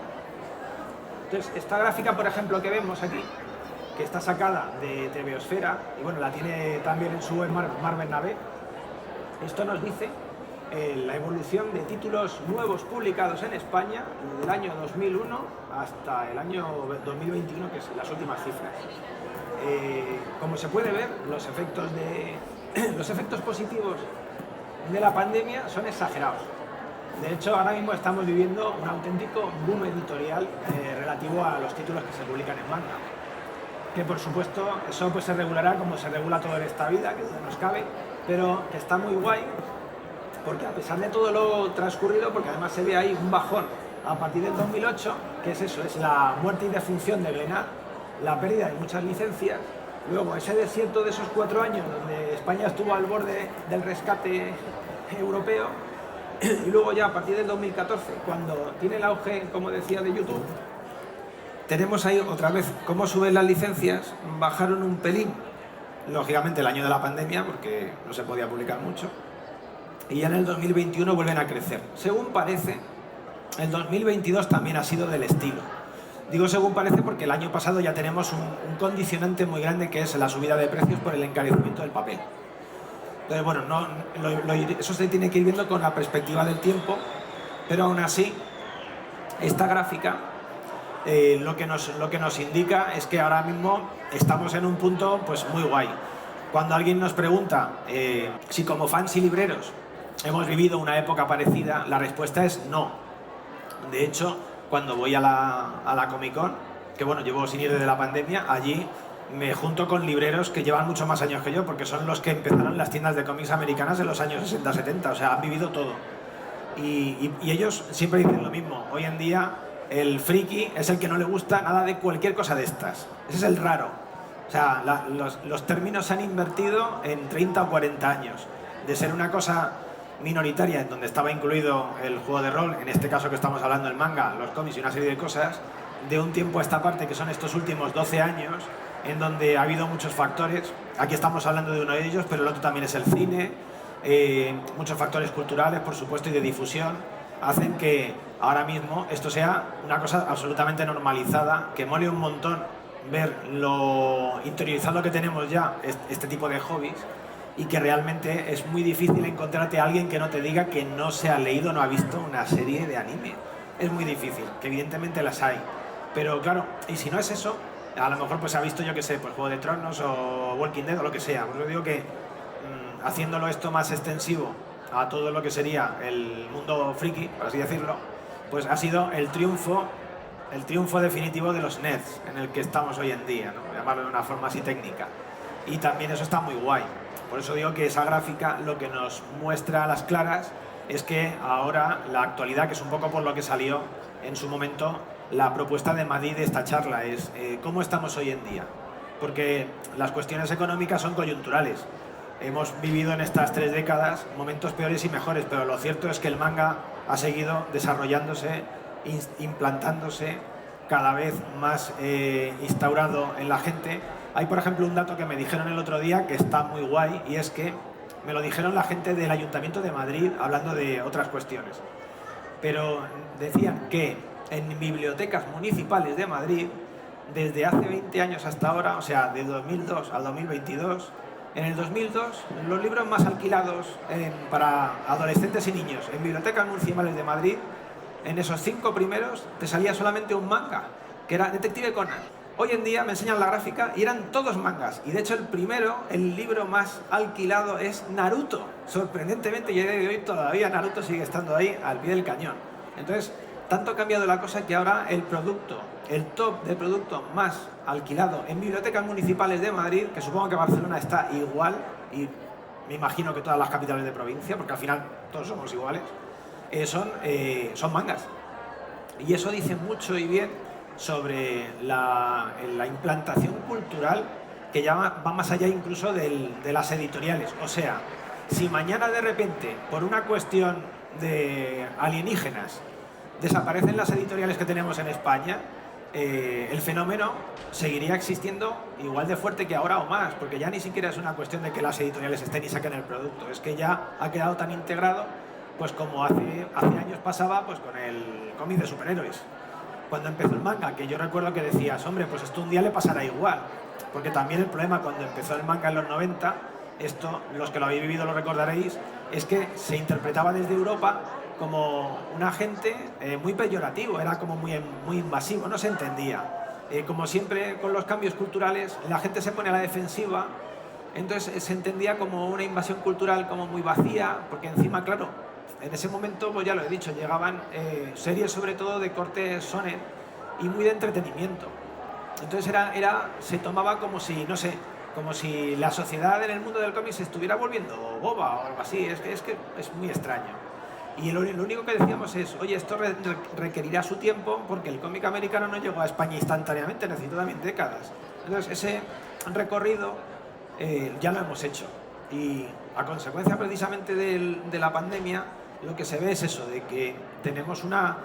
Entonces, esta gráfica, por ejemplo, que vemos aquí, que está sacada de TVOsfera, y bueno, la tiene también en su web Mar Bernabé, esto nos dice la evolución de títulos nuevos publicados en España desde el año 2001 hasta el año 2021, que son las últimas cifras. Como se puede ver, los efectos positivos de la pandemia son exagerados. De hecho, ahora mismo estamos viviendo un auténtico boom editorial relativo a los títulos que se publican en manga. Que por supuesto eso pues se regulará como se regula todo en esta vida, que no nos cabe, pero que está muy guay, porque a pesar de todo lo transcurrido, porque además se ve ahí un bajón a partir del 2008, que es eso, es la muerte y defunción de Glenat, la pérdida de muchas licencias, luego ese desierto de esos 4 años donde España estuvo al borde del rescate europeo, y luego ya a partir del 2014, cuando tiene el auge, como decía, de YouTube, tenemos ahí otra vez cómo suben las licencias, bajaron un pelín, lógicamente el año de la pandemia, porque no se podía publicar mucho, y ya en el 2021 vuelven a crecer. Según parece, el 2022 también ha sido del estilo. Digo según parece porque el año pasado ya tenemos un condicionante muy grande, que es la subida de precios por el encarecimiento del papel. Entonces, bueno, eso se tiene que ir viendo con la perspectiva del tiempo, pero aún así, esta gráfica lo que nos indica es que ahora mismo estamos en un punto pues muy guay. Cuando alguien nos pregunta si como fans y libreros hemos vivido una época parecida, la respuesta es no. De hecho, cuando voy a la Comic Con, que bueno, llevo sin ir desde la pandemia, allí me junto con libreros que llevan mucho más años que yo, porque son los que empezaron las tiendas de cómics americanas en los años 60-70, o sea, han vivido todo. Y ellos siempre dicen lo mismo. Hoy en día El friki es el que no le gusta nada de cualquier cosa de estas. Ese es el raro. O sea, los términos se han invertido en 30 o 40 años. De ser una cosa minoritaria en donde estaba incluido el juego de rol, en este caso que estamos hablando, el manga, los cómics y una serie de cosas, de un tiempo a esta parte, que son estos últimos 12 años, en donde ha habido muchos factores. Aquí estamos hablando de uno de ellos, pero el otro también es el cine. Muchos factores culturales, por supuesto, y de difusión, hacen que ahora mismo esto sea una cosa absolutamente normalizada, que mole un montón ver lo interiorizado que tenemos ya este tipo de hobbies, y que realmente es muy difícil encontrarte a alguien que no te diga que no se ha leído o no ha visto una serie de anime. Es muy difícil, que evidentemente las hay. Pero claro, y si no es eso, a lo mejor pues ha visto, yo que sé, pues Juego de Tronos o Walking Dead o lo que sea. Pues yo digo que haciéndolo esto más extensivo a todo lo que sería el mundo friki, por así decirlo, pues ha sido el triunfo definitivo de los nerds en el que estamos hoy en día, ¿no? Llamarlo de una forma así técnica. Y también eso está muy guay. Por eso digo que esa gráfica lo que nos muestra a las claras es que ahora la actualidad, que es un poco por lo que salió en su momento la propuesta de Madrid de esta charla, es cómo estamos hoy en día. Porque las cuestiones económicas son coyunturales. Hemos vivido en estas 3 décadas momentos peores y mejores, pero lo cierto es que el manga ha seguido desarrollándose, implantándose, cada vez más instaurado en la gente. Hay, por ejemplo, un dato que me dijeron el otro día que está muy guay, y es que me lo dijeron la gente del Ayuntamiento de Madrid hablando de otras cuestiones. Pero decían que en bibliotecas municipales de Madrid, desde hace 20 años hasta ahora, o sea, de 2002 al 2022, en el 2002, los libros más alquilados para adolescentes y niños en bibliotecas municipales de Madrid, en esos 5 primeros, te salía solamente un manga, que era Detective Conan. Hoy en día me enseñan la gráfica y eran todos mangas. Y de hecho el libro más alquilado es Naruto. Sorprendentemente, y a día de hoy todavía Naruto sigue estando ahí al pie del cañón. Entonces, tanto ha cambiado la cosa que ahora el top de producto más alquilado en bibliotecas municipales de Madrid, que supongo que Barcelona está igual, y me imagino que todas las capitales de provincia, porque al final todos somos iguales, son mangas. Y eso dice mucho y bien sobre la implantación cultural, que ya va más allá incluso de las editoriales. O sea, si mañana de repente, por una cuestión de alienígenas, desaparecen las editoriales que tenemos en España, el fenómeno seguiría existiendo igual de fuerte que ahora o más, porque ya ni siquiera es una cuestión de que las editoriales estén y saquen el producto, es que ya ha quedado tan integrado, pues como hace años pasaba pues con el cómic de superhéroes. Cuando empezó el manga, que yo recuerdo que decías, hombre, pues esto un día le pasará igual, porque también el problema cuando empezó el manga en los 90, esto, los que lo habéis vivido lo recordaréis, es que se interpretaba desde Europa como un agente muy peyorativo, era como muy invasivo, no se entendía. Como siempre con los cambios culturales, la gente se pone a la defensiva, entonces se entendía como una invasión cultural como muy vacía, porque encima, claro, en ese momento, pues ya lo he dicho, llegaban series sobre todo de corte shonen y muy de entretenimiento. Entonces se tomaba como si, no sé, como si la sociedad en el mundo del cómic se estuviera volviendo boba o algo así. Es que es muy extraño. Y lo único que decíamos es, oye, esto requerirá su tiempo, porque el cómic americano no llegó a España instantáneamente, necesitó también décadas. Entonces ese recorrido ya lo hemos hecho. Y a consecuencia precisamente de la pandemia, lo que se ve es eso, de que tenemos una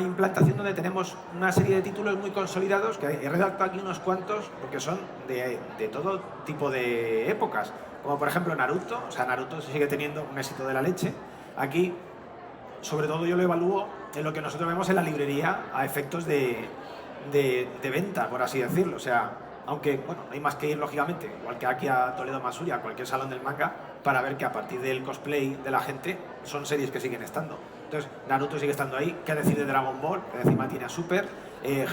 implantación donde tenemos una serie de títulos muy consolidados, que he redactado aquí unos cuantos, porque son de todo tipo de épocas, como por ejemplo Naruto. O sea, Naruto sigue teniendo un éxito de la leche. Aquí, sobre todo, yo lo evalúo en lo que nosotros vemos en la librería a efectos de venta, por así decirlo. O sea, aunque, bueno, hay más que ir, lógicamente, igual que aquí a Toledo Masuria, a cualquier salón del manga, para ver que a partir del cosplay de la gente son series que siguen estando. Entonces, Naruto sigue estando ahí. ¿Qué decir de Dragon Ball? Que encima tiene a Super.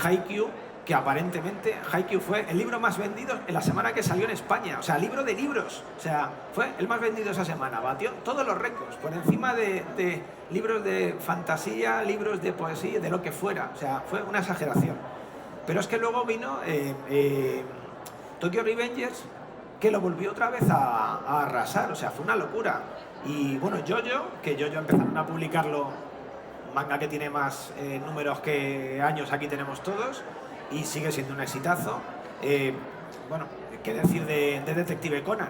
Haikyuu, que aparentemente Haikyuu fue el libro más vendido en la semana que salió en España. O sea, libro de libros. O sea, fue el más vendido esa semana. Batió todos los récords, por encima de libros de fantasía, libros de poesía, de lo que fuera. O sea, fue una exageración. Pero es que luego vino Tokyo Revengers, que lo volvió otra vez a arrasar. O sea, fue una locura. Y bueno, JoJo, que JoJo empezaron a publicarlo manga que tiene más números que años aquí tenemos todos y sigue siendo un exitazo. Bueno, ¿qué decir de Detective Conan?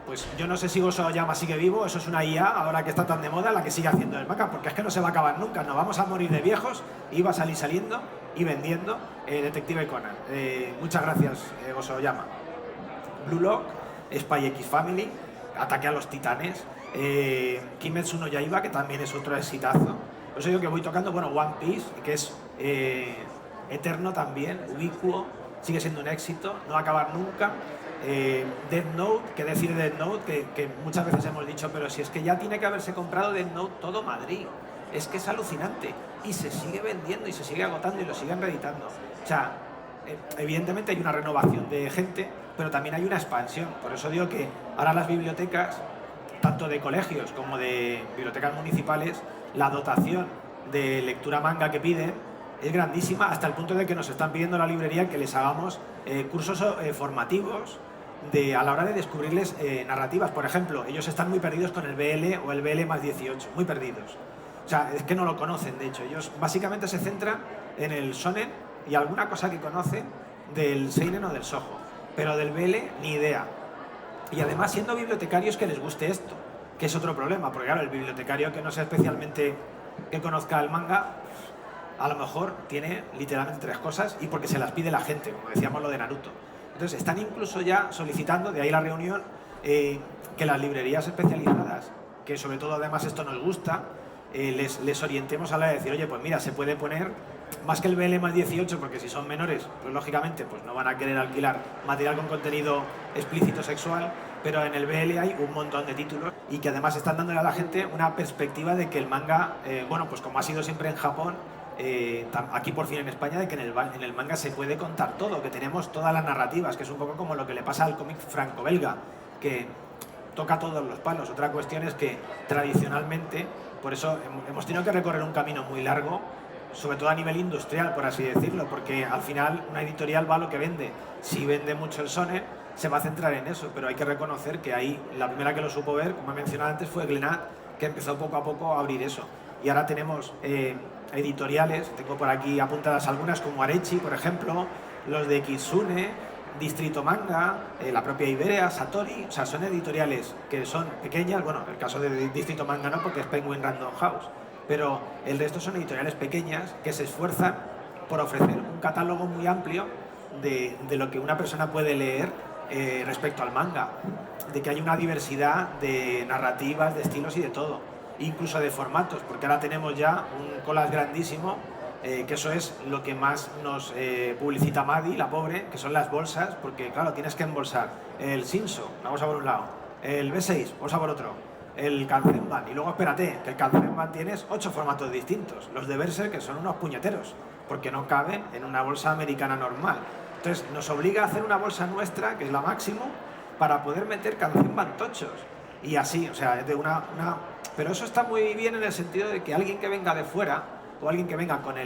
Pues yo no sé si Gosho Aoyama sigue vivo, eso es una IA, ahora que está tan de moda, la que sigue haciendo el manga, porque es que no se va a acabar nunca, nos vamos a morir de viejos y va a salir saliendo y vendiendo Detective Conan. Muchas gracias, Gosho Aoyama. Blue Lock, Spy X Family, Ataque a los Titanes, Kimetsu no Yaiba, que también es otro exitazo. Por eso digo que voy tocando, bueno, One Piece, que es eterno también, ubicuo, sigue siendo un éxito, no va a acabar nunca. Death Note, ¿qué decir de Death Note? Que muchas veces hemos dicho, pero si es que ya tiene que haberse comprado Death Note todo Madrid. Es que es alucinante. Y se sigue vendiendo y se sigue agotando y lo siguen reeditando. O sea, evidentemente hay una renovación de gente, pero también hay una expansión. Por eso digo que ahora las bibliotecas, tanto de colegios como de bibliotecas municipales, la dotación de lectura manga que piden es grandísima, hasta el punto de que nos están pidiendo la librería que les hagamos cursos formativos a la hora de descubrirles narrativas. Por ejemplo, ellos están muy perdidos con el BL o el BL más 18, muy perdidos. O sea, es que no lo conocen, de hecho. Ellos básicamente se centran en el shonen y alguna cosa que conocen del seinen o del shoujo, pero del BL ni idea. Y además siendo bibliotecarios que les guste esto, que es otro problema, porque claro, el bibliotecario que no sea especialmente que conozca el manga, a lo mejor tiene literalmente 3 cosas y porque se las pide la gente, como decíamos lo de Naruto. Entonces están incluso ya solicitando, de ahí la reunión, que las librerías especializadas, que sobre todo además esto nos gusta, les orientemos a la de decir, oye, pues mira, se puede poner más que el BL más 18, porque si son menores, pues lógicamente pues no van a querer alquilar material con contenido explícito sexual, pero en el BL hay un montón de títulos y que además están dándole a la gente una perspectiva de que el manga, bueno, pues como ha sido siempre en Japón, aquí por fin en España, de que en el manga se puede contar todo, que tenemos todas las narrativas, que es un poco como lo que le pasa al cómic franco-belga, que toca todos los palos. Otra cuestión es que tradicionalmente, por eso hemos tenido que recorrer un camino muy largo, sobre todo a nivel industrial, por así decirlo, porque al final una editorial va a lo que vende. Si vende mucho el shonen, se va a centrar en eso, pero hay que reconocer que ahí la primera que lo supo ver, como he mencionado antes, fue Glenat, que empezó poco a poco a abrir eso. Y ahora tenemos editoriales, tengo por aquí apuntadas algunas como Arechi, por ejemplo, los de Kitsune, Distrito Manga, la propia Iberia, Satori, o sea, son editoriales que son pequeñas, bueno, el caso de Distrito Manga no, porque es Penguin Random House, pero el resto son editoriales pequeñas que se esfuerzan por ofrecer un catálogo muy amplio de lo que una persona puede leer respecto al manga, de que hay una diversidad de narrativas, de estilos y de todo, incluso de formatos, porque ahora tenemos ya un collage grandísimo, que eso es lo que más nos publicita Madi, la pobre, que son las bolsas, porque claro, tienes que embolsar el Shinso, la bolsa por un lado, el B6, bolsa por otro, el Kanzenban, y luego espérate, que el Kanzenban tienes 8 formatos distintos, los de Berserk, que son unos puñeteros, porque no caben en una bolsa americana normal. Entonces nos obliga a hacer una bolsa nuestra, que es la máximo, para poder meter Kanzenban tochos. Y así, o sea, es de una... Pero eso está muy bien en el sentido de que alguien que venga de fuera, o alguien que venga con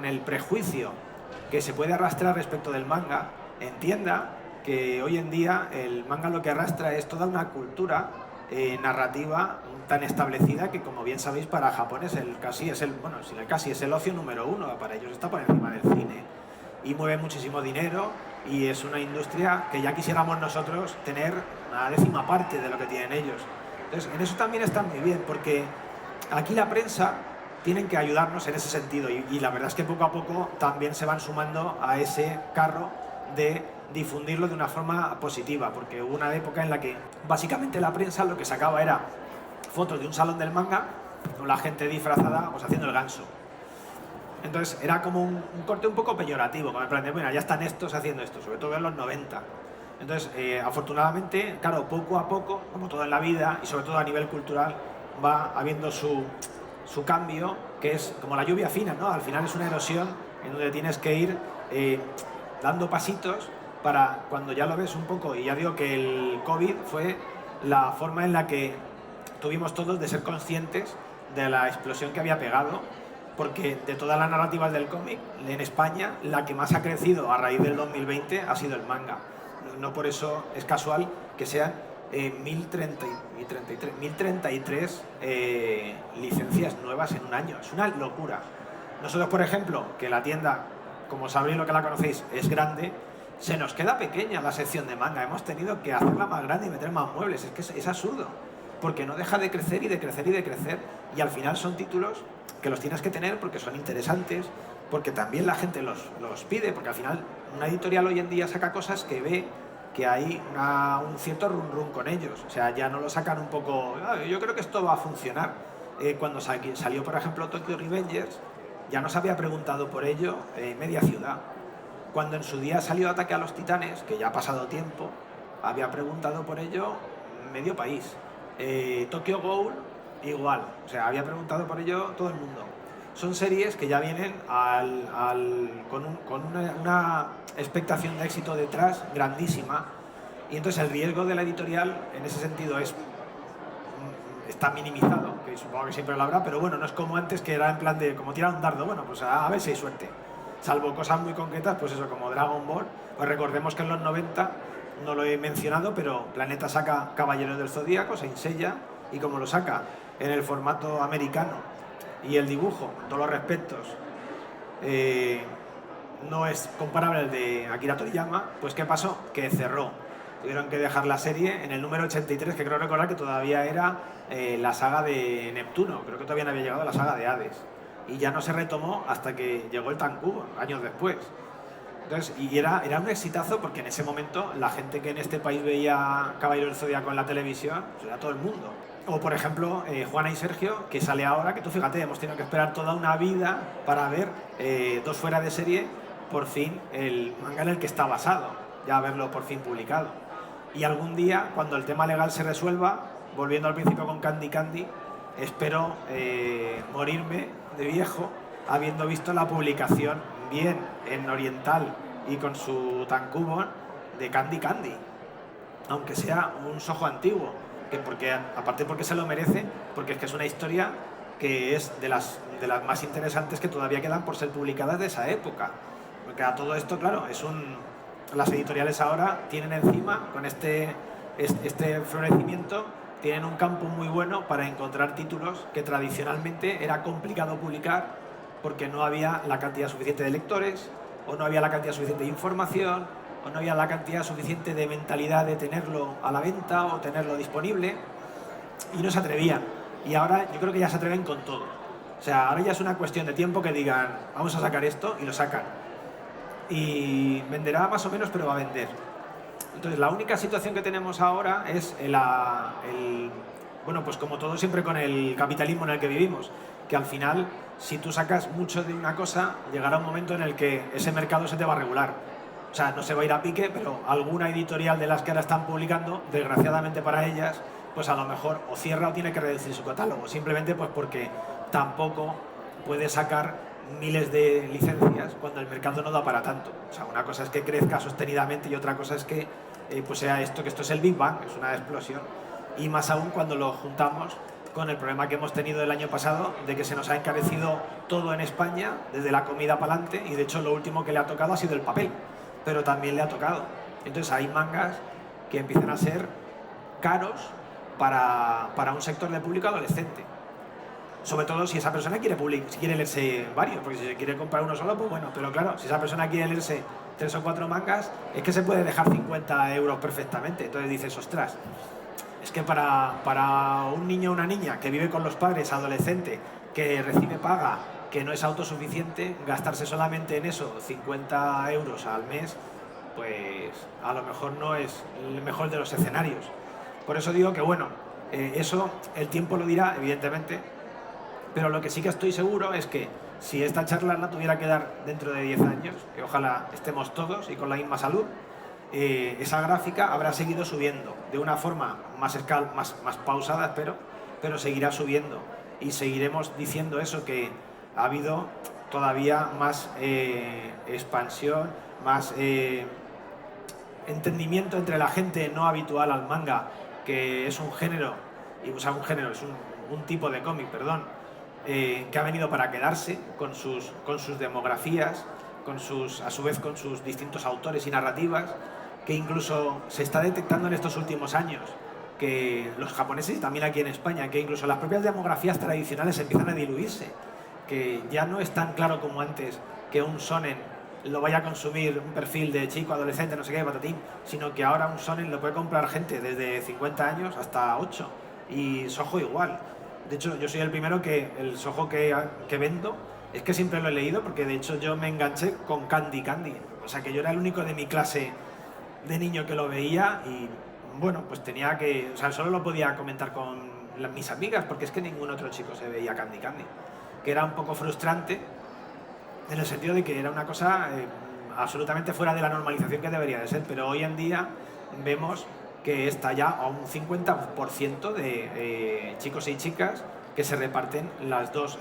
el prejuicio que se puede arrastrar respecto del manga, entienda que hoy en día el manga lo que arrastra es toda una cultura narrativa tan establecida que, como bien sabéis, para Japón es el ocio número 1, para ellos está por encima del cine y mueve muchísimo dinero y es una industria que ya quisiéramos nosotros tener una 10ª parte de lo que tienen ellos. Entonces, en eso también está muy bien, porque aquí la prensa tienen que ayudarnos en ese sentido y la verdad es que poco a poco también se van sumando a ese carro de difundirlo de una forma positiva, porque hubo una época en la que básicamente la prensa lo que sacaba era fotos de un salón del manga con la gente disfrazada pues haciendo el ganso. Entonces era como un corte un poco peyorativo, como en plan de, bueno, ya están estos haciendo esto, sobre todo en los 90. Entonces, afortunadamente, claro, poco a poco, como todo en la vida y sobre todo a nivel cultural, va habiendo su cambio, que es como la lluvia fina, ¿no? Al final es una erosión en donde tienes que ir dando pasitos para cuando ya lo ves un poco. Y ya digo que el COVID fue la forma en la que tuvimos todos de ser conscientes de la explosión que había pegado, porque de todas las narrativas del cómic, en España, la que más ha crecido a raíz del 2020 ha sido el manga. No por eso es casual que sean 1033 licencias nuevas en un año. Es una locura. Nosotros, por ejemplo, que la tienda, como sabréis lo que la conocéis, es grande, se nos queda pequeña la sección de manga. Hemos tenido que hacerla más grande y meter más muebles. Es que es absurdo, porque no deja de crecer y de crecer y de crecer. Y al final son títulos que los tienes que tener porque son interesantes, porque también la gente los pide, porque al final una editorial hoy en día saca cosas que ve que hay un cierto run run con ellos. O sea, ya no lo sacan un poco... yo creo que esto va a funcionar. Cuando salió, por ejemplo, Tokyo Revengers, ya nos había preguntado por ello media ciudad. Cuando en su día salió Ataque a los Titanes, que ya ha pasado tiempo, había preguntado por ello medio país. Tokyo Ghoul, igual. O sea, había preguntado por ello todo el mundo. Son series que ya vienen con una expectación de éxito detrás grandísima, y entonces el riesgo de la editorial en ese sentido está minimizado, que supongo que siempre lo habrá, pero bueno, no es como antes, que era en plan de como tirar un dardo, bueno, pues a ver si hay suerte, salvo cosas muy concretas, pues eso, como Dragon Ball. Pues recordemos que en los 90, no lo he mencionado, pero Planeta saca Caballeros del Zodíaco, Saint Seiya, y como lo saca en el formato americano y el dibujo, todos los respetos, no es comparable al de Akira Toriyama, pues ¿qué pasó? Que cerró. Tuvieron que dejar la serie en el número 83, que creo recordar que todavía era la saga de Neptuno, creo que todavía no había llegado la saga de Hades. Y ya no se retomó hasta que llegó el Tankubo, años después. Entonces, y era un exitazo, porque en ese momento la gente que en este país veía Caballero del Zodíaco en la televisión, pues era todo el mundo. O por ejemplo, Juana y Sergio, que sale ahora, que tú fíjate, hemos tenido que esperar toda una vida para ver dos fuera de serie, por fin, el manga en el que está basado, ya verlo por fin publicado. Y algún día, cuando el tema legal se resuelva, volviendo al principio con Candy Candy, espero morirme de viejo habiendo visto la publicación bien en oriental y con su tankubon de Candy Candy, aunque sea un Shoujo antiguo, que aparte porque se lo merece, porque es que es una historia que es de las más interesantes que todavía quedan por ser publicadas de esa época. Porque a todo esto, claro, las editoriales ahora tienen encima, con este florecimiento, tienen un campo muy bueno para encontrar títulos que tradicionalmente era complicado publicar porque no había la cantidad suficiente de lectores, o no había la cantidad suficiente de información, o no había la cantidad suficiente de mentalidad de tenerlo a la venta o tenerlo disponible, y no se atrevían. Y ahora yo creo que ya se atreven con todo. O sea, ahora ya es una cuestión de tiempo que digan, vamos a sacar esto, y lo sacan. Y venderá más o menos, pero va a vender. Entonces, la única situación que tenemos ahora es bueno, pues como todo siempre con el capitalismo en el que vivimos, que al final, si tú sacas mucho de una cosa, llegará un momento en el que ese mercado se te va a regular. O sea, no se va a ir a pique, pero alguna editorial de las que ahora están publicando, desgraciadamente para ellas, pues a lo mejor o cierra o tiene que reducir su catálogo, simplemente pues porque tampoco puede sacar miles de licencias cuando el mercado no da para tanto. O sea, una cosa es que crezca sostenidamente y otra cosa es que pues sea esto, que esto es el Big Bang, es una explosión. Y más aún cuando lo juntamos con el problema que hemos tenido el año pasado de que se nos ha encarecido todo en España, desde la comida para adelante, y de hecho lo último que le ha tocado ha sido el papel, pero también le ha tocado. Entonces hay mangas que empiezan a ser caros para un sector de público adolescente. Sobre todo si esa persona quiere leerse varios, porque si se quiere comprar uno solo, pues bueno, pero claro, si esa persona quiere leerse 3 o 4 mangas, es que se puede dejar 50 euros perfectamente. Entonces dices, ostras, es que para un niño o una niña que vive con los padres, adolescente, que recibe paga, que no es autosuficiente, gastarse solamente en eso 50 euros al mes, pues a lo mejor no es el mejor de los escenarios. Por eso digo que bueno, eso el tiempo lo dirá, evidentemente, pero lo que sí que estoy seguro es que si esta charla la tuviera que dar dentro de 10 años, que ojalá estemos todos y con la misma salud, esa gráfica habrá seguido subiendo de una forma más pausada, espero, pero seguirá subiendo y seguiremos diciendo eso, que ha habido todavía más expansión, más entendimiento entre la gente no habitual al manga, que es un género, es un tipo de cómic, perdón, que ha venido para quedarse con sus demografías, a su vez con sus distintos autores y narrativas, que incluso se está detectando en estos últimos años que los japoneses y también aquí en España, que incluso las propias demografías tradicionales empiezan a diluirse, que ya no es tan claro como antes que un shonen lo vaya a consumir un perfil de chico, adolescente, no sé qué, patatín, sino que ahora un shonen lo puede comprar gente desde 50 años hasta 8, y Shoujo igual. De hecho, yo soy el primero que el Shoujo que vendo es que siempre lo he leído, porque de hecho yo me enganché con Candy Candy, o sea que yo era el único de mi clase de niño que lo veía y bueno, pues tenía que, o sea, solo lo podía comentar con mis amigas, porque es que ningún otro chico se veía Candy Candy, que era un poco frustrante en el sentido de que era una cosa absolutamente fuera de la normalización que debería de ser, pero hoy en día vemos que está ya a un 50% de chicos y chicas que se reparten las dos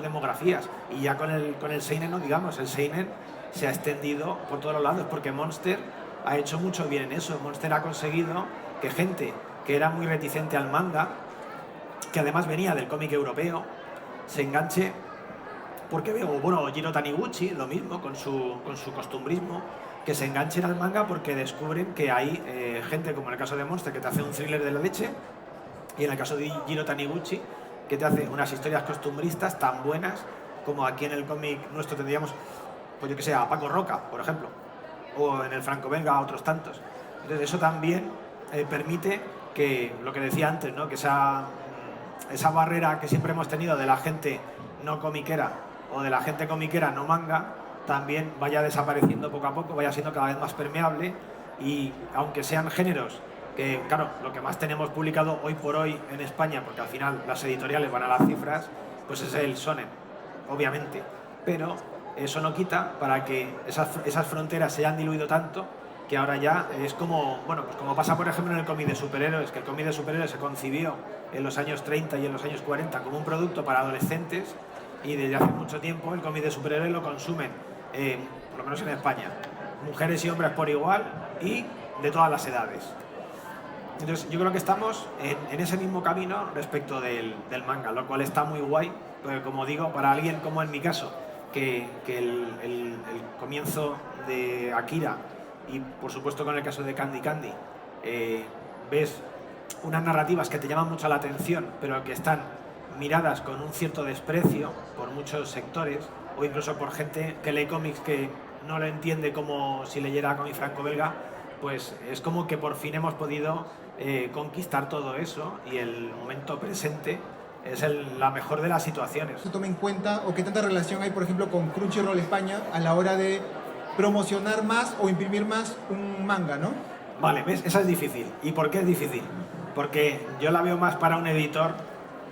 demografías, y ya con el seinen, no digamos, el seinen se ha extendido por todos los lados, porque Monster ha hecho mucho bien en eso. Monster ha conseguido que gente que era muy reticente al manga, que además venía del cómic europeo, se enganche, porque veo, bueno, Jiro Taniguchi, lo mismo, con su costumbrismo, que se enganchen al manga porque descubren que hay gente, como en el caso de Monster, que te hace un thriller de la leche, y en el caso de Jiro Taniguchi, que te hace unas historias costumbristas tan buenas como aquí en el cómic nuestro tendríamos, pues yo que sé, a Paco Roca, por ejemplo, o en el franco-belga a otros tantos. Entonces eso también permite que, lo que decía antes, ¿no?, que esa barrera que siempre hemos tenido de la gente no comiquera o de la gente comiquera no manga, también vaya desapareciendo poco a poco, vaya siendo cada vez más permeable, y aunque sean géneros que, claro, lo que más tenemos publicado hoy por hoy en España, porque al final las editoriales van a las cifras, pues es el shonen, obviamente, pero eso no quita para que esas fronteras se hayan diluido tanto que ahora ya es como, bueno, pues como pasa por ejemplo en el cómic de superhéroes, que el cómic de superhéroes se concibió en los años 30 y en los años 40 como un producto para adolescentes, y desde hace mucho tiempo el cómic de superhéroes lo consumen, por lo menos en España, mujeres y hombres por igual y de todas las edades. Entonces yo creo que estamos en ese mismo camino respecto del manga, lo cual está muy guay, porque como digo, para alguien como en mi caso, que el comienzo de Akira y por supuesto con el caso de Candy Candy, ves unas narrativas que te llaman mucho la atención, pero que están miradas con un cierto desprecio por muchos sectores, o incluso por gente que lee cómics que no lo entiende como si leyera cómic franco-belga, pues es como que por fin hemos podido conquistar todo eso, y el momento presente es la mejor de las situaciones. ¿Se toma en cuenta o qué tanta relación hay, por ejemplo, con Crunchyroll España a la hora de promocionar más o imprimir más un manga, ¿no? Vale, ¿ves? Esa es difícil. ¿Y por qué es difícil? Porque yo la veo más para un editor,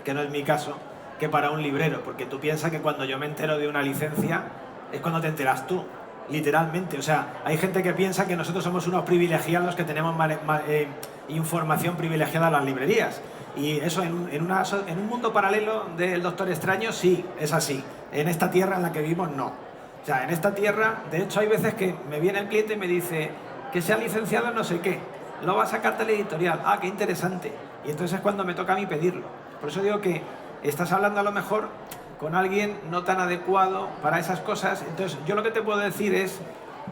que no es mi caso, que para un librero, porque tú piensas que cuando yo me entero de una licencia es cuando te enteras tú, literalmente. O sea, hay gente que piensa que nosotros somos unos privilegiados que tenemos información privilegiada en las librerías. Y eso en un mundo paralelo del Doctor Extraño sí, es así. En esta tierra en la que vivimos no. O sea, en esta tierra, de hecho hay veces que me viene el cliente y me dice que se ha licenciado en no sé qué, lo va a sacar la editorial, ah, qué interesante. Y entonces es cuando me toca a mí pedirlo. Por eso digo que estás hablando a lo mejor con alguien no tan adecuado para esas cosas. Entonces yo lo que te puedo decir es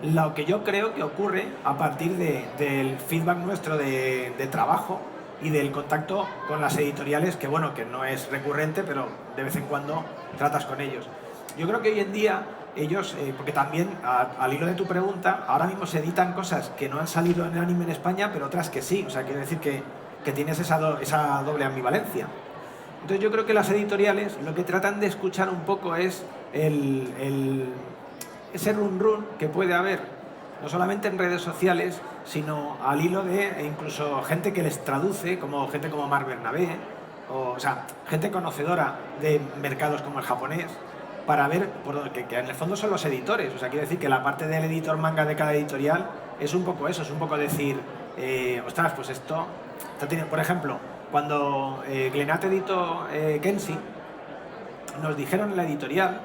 lo que yo creo que ocurre a partir del feedback nuestro de trabajo y del contacto con las editoriales, que bueno, que no es recurrente, pero de vez en cuando tratas con ellos. Yo creo que hoy en día ellos, porque también al hilo de tu pregunta, ahora mismo se editan cosas que no han salido en el anime en España, pero otras que sí. O sea, quiero decir que tienes esa doble ambivalencia. Entonces yo creo que las editoriales lo que tratan de escuchar un poco es ese run que puede haber, no solamente en redes sociales, sino al hilo de incluso gente que les traduce, como gente como Marc Bernabé, o sea, gente conocedora de mercados como el japonés, para ver que en el fondo son los editores. O sea, quiero decir que la parte del editor manga de cada editorial es un poco eso, es un poco decir, ostras, pues esto tiene, por ejemplo, cuando Glenat editó Kenshi, nos dijeron en la editorial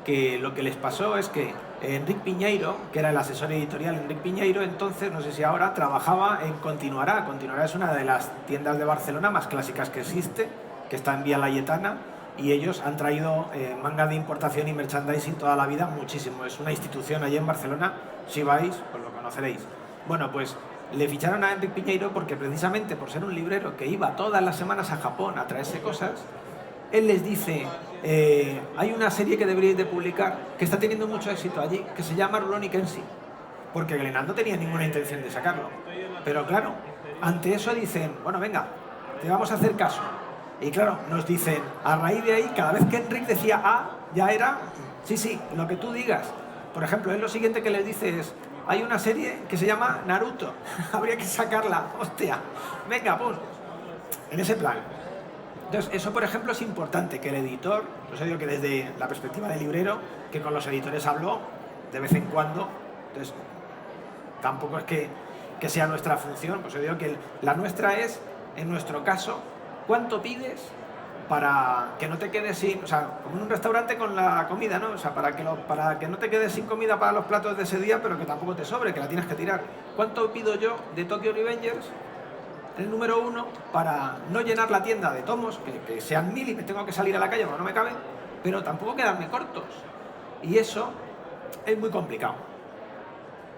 que lo que les pasó es que Enrique Piñeiro, que era el asesor editorial, Enrique Piñeiro, entonces, no sé si ahora, trabajaba en Continuará. Continuará es una de las tiendas de Barcelona más clásicas que existe, que está en Vía Laietana, y ellos han traído manga de importación y merchandising toda la vida, muchísimo. Es una institución allí en Barcelona, si vais, pues lo conoceréis. Bueno, pues le ficharon a Enrique Piñeiro porque precisamente por ser un librero que iba todas las semanas a Japón a traerse cosas, él les dice, hay una serie que deberíais de publicar que está teniendo mucho éxito allí, que se llama Rurouni Kenshin, porque Glenn no tenía ninguna intención de sacarlo. Pero claro, ante eso dicen, bueno, venga, te vamos a hacer caso. Y claro, nos dicen, a raíz de ahí, cada vez que Enric decía ya era, sí, lo que tú digas. Por ejemplo, él lo siguiente que les dice es, hay una serie que se llama Naruto, habría que sacarla, hostia, venga, pues, en ese plan. Entonces, eso, por ejemplo, es importante, que el editor, os digo que desde la perspectiva del librero, que con los editores habló de vez en cuando, entonces, tampoco es que sea nuestra función, pues os digo que la nuestra es, en nuestro caso, ¿cuánto pides para que no te quedes sin, o sea, como en un restaurante con la comida, ¿no? O sea, para que no te quedes sin comida para los platos de ese día, pero que tampoco te sobre, que la tienes que tirar. ¿Cuánto pido yo de Tokyo Revengers, el número 1, para no llenar la tienda de tomos, que sean 1000 y me tengo que salir a la calle porque no me caben, pero tampoco quedarme cortos? Y eso es muy complicado.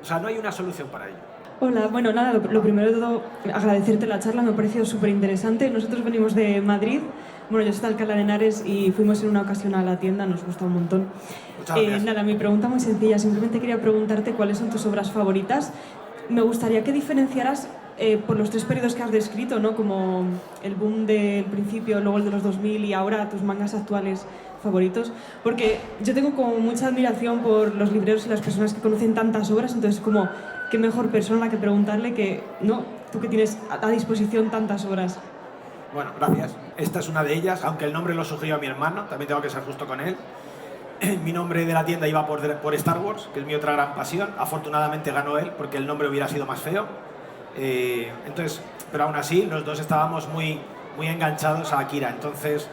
O sea, no hay una solución para ello. Hola, bueno, nada, lo primero de todo, agradecerte la charla, me ha parecido súper interesante. Nosotros venimos de Madrid, bueno, yo soy de Alcalá de Henares y fuimos en una ocasión a la tienda, nos gusta un montón. Muchas gracias. Nada, mi pregunta muy sencilla, simplemente quería preguntarte cuáles son tus obras favoritas. Me gustaría que diferenciaras por los 3 periodos que has descrito, ¿no? Como el boom del principio, luego el de los 2000 y ahora tus mangas actuales favoritos, porque yo tengo como mucha admiración por los libreros y las personas que conocen tantas obras, entonces como qué mejor persona a la que preguntarle que, ¿no? Tú que tienes a disposición tantas obras. Bueno, gracias. Esta es una de ellas, aunque el nombre lo sugirió a mi hermano, también tengo que ser justo con él. Mi nombre de la tienda iba por Star Wars, que es mi otra gran pasión. Afortunadamente ganó él, porque el nombre hubiera sido más feo. Entonces, pero aún así, los dos estábamos muy enganchados a Akira, entonces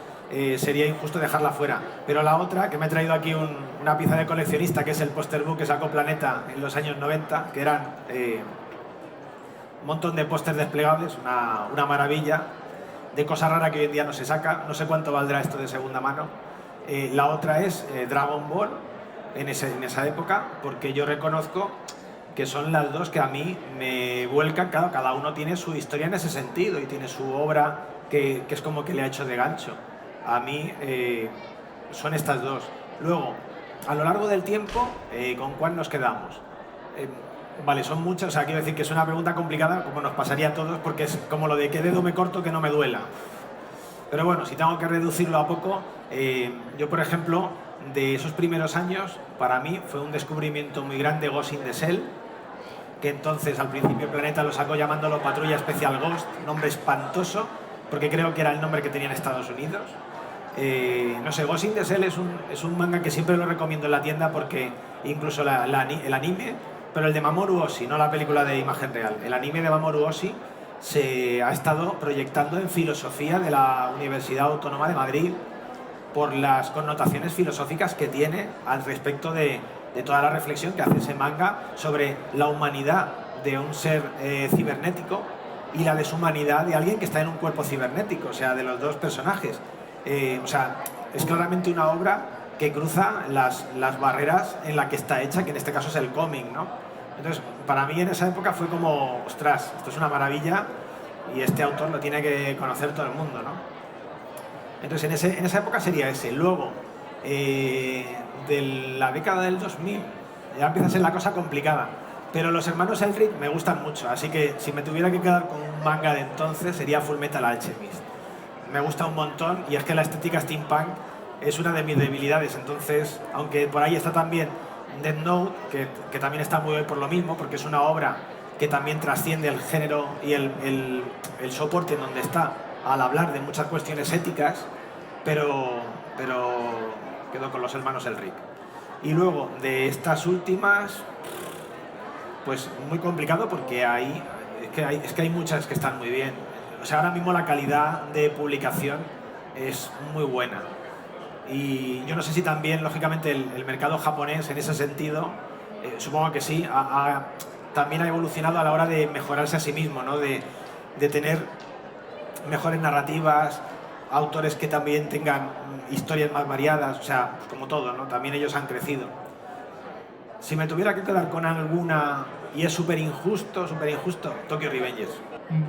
sería injusto dejarla fuera. Pero la otra, que me he traído aquí una pieza de coleccionista, que es el póster book que sacó Planeta en los años 90, que eran un montón de pósters desplegables, una maravilla, de cosa rara que hoy en día no se saca. No sé cuánto valdrá esto de segunda mano. La otra es Dragon Ball, en esa época, porque yo reconozco que son las dos que a mí me vuelcan. Claro, cada uno tiene su historia en ese sentido y tiene su obra que es como que le ha hecho de gancho. A mí son estas dos. Luego, a lo largo del tiempo, ¿con cuál nos quedamos? Vale, son muchas, o sea, quiero decir que es una pregunta complicada, como nos pasaría a todos, porque es como lo de qué dedo me corto que no me duela. Pero bueno, si tengo que reducirlo a poco, yo, por ejemplo, de esos primeros años, para mí fue un descubrimiento muy grande Ghost in the Shell, que entonces al principio Planeta lo sacó llamándolo Patrulla Especial Ghost, nombre espantoso, porque creo que era el nombre que tenía en Estados Unidos. No sé, Ghost in the Shell es un manga que siempre lo recomiendo en la tienda, porque incluso el anime, pero el de Mamoru Oshii, no la película de imagen real, el anime de Mamoru Oshii se ha estado proyectando en filosofía de la Universidad Autónoma de Madrid por las connotaciones filosóficas que tiene al respecto de toda la reflexión que hace ese manga sobre la humanidad de un ser cibernético y la deshumanidad de alguien que está en un cuerpo cibernético, o sea, de los dos personajes. O sea, es claramente una obra que cruza las barreras en la que está hecha, que en este caso es el cómic, ¿no? Entonces, para mí en esa época fue como, ostras, esto es una maravilla y este autor lo tiene que conocer todo el mundo, ¿no? Entonces, en esa época sería ese. Luego, de la década del 2000, ya empieza a ser la cosa complicada. Pero los hermanos Elric me gustan mucho, así que si me tuviera que quedar con un manga de entonces sería Fullmetal Alchemist. Me gusta un montón y es que la estética steampunk es una de mis debilidades, entonces, aunque por ahí está también Death Note, que también está muy bien por lo mismo, porque es una obra que también trasciende el género y el soporte en donde está al hablar de muchas cuestiones éticas, pero quedo con los hermanos Elric. Y luego, de estas últimas, pues muy complicado porque es que hay muchas que están muy bien. O sea, ahora mismo la calidad de publicación es muy buena. Y yo no sé si también, lógicamente, el mercado japonés en ese sentido, supongo que sí, también ha evolucionado a la hora de mejorarse a sí mismo, ¿no? De tener mejores narrativas, autores que también tengan historias más variadas, o sea, como todo, ¿no? También ellos han crecido. Si me tuviera que quedar con alguna, y es súper injusto, Tokyo Revengers.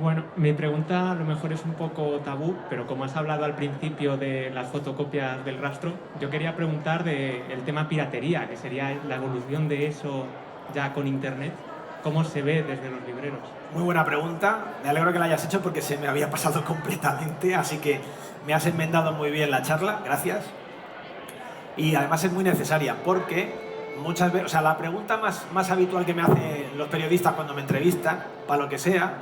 Bueno, mi pregunta a lo mejor es un poco tabú, pero como has hablado al principio de las fotocopias del rastro, yo quería preguntar del tema piratería, que sería la evolución de eso ya con Internet. ¿Cómo se ve desde los libreros? Muy buena pregunta, me alegro que la hayas hecho porque se me había pasado completamente, así que me has enmendado muy bien la charla, gracias. Y además es muy necesaria porque muchas veces, o sea, la pregunta más habitual que me hacen los periodistas cuando me entrevistan, para lo que sea,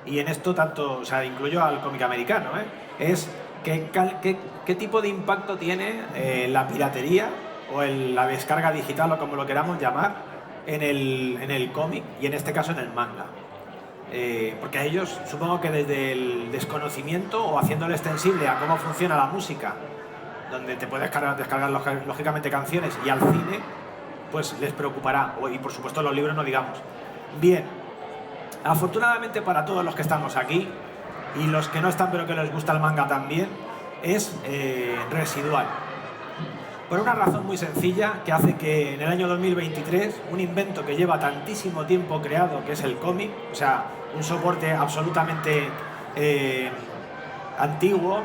y en esto tanto, o sea, incluyo al cómic americano, es ¿qué tipo de impacto tiene la piratería o la descarga digital o como lo queramos llamar en el cómic y en este caso en el manga? Porque a ellos, supongo que desde el desconocimiento o haciéndole extensible a cómo funciona la música, donde te puedes descargar lógicamente canciones, y al cine, pues les preocupará, y por supuesto los libros no digamos. Bien, afortunadamente para todos los que estamos aquí, y los que no están pero que les gusta el manga también, es residual. Por una razón muy sencilla, que hace que en el año 2023, un invento que lleva tantísimo tiempo creado, que es el cómic, o sea, un soporte absolutamente antiguo,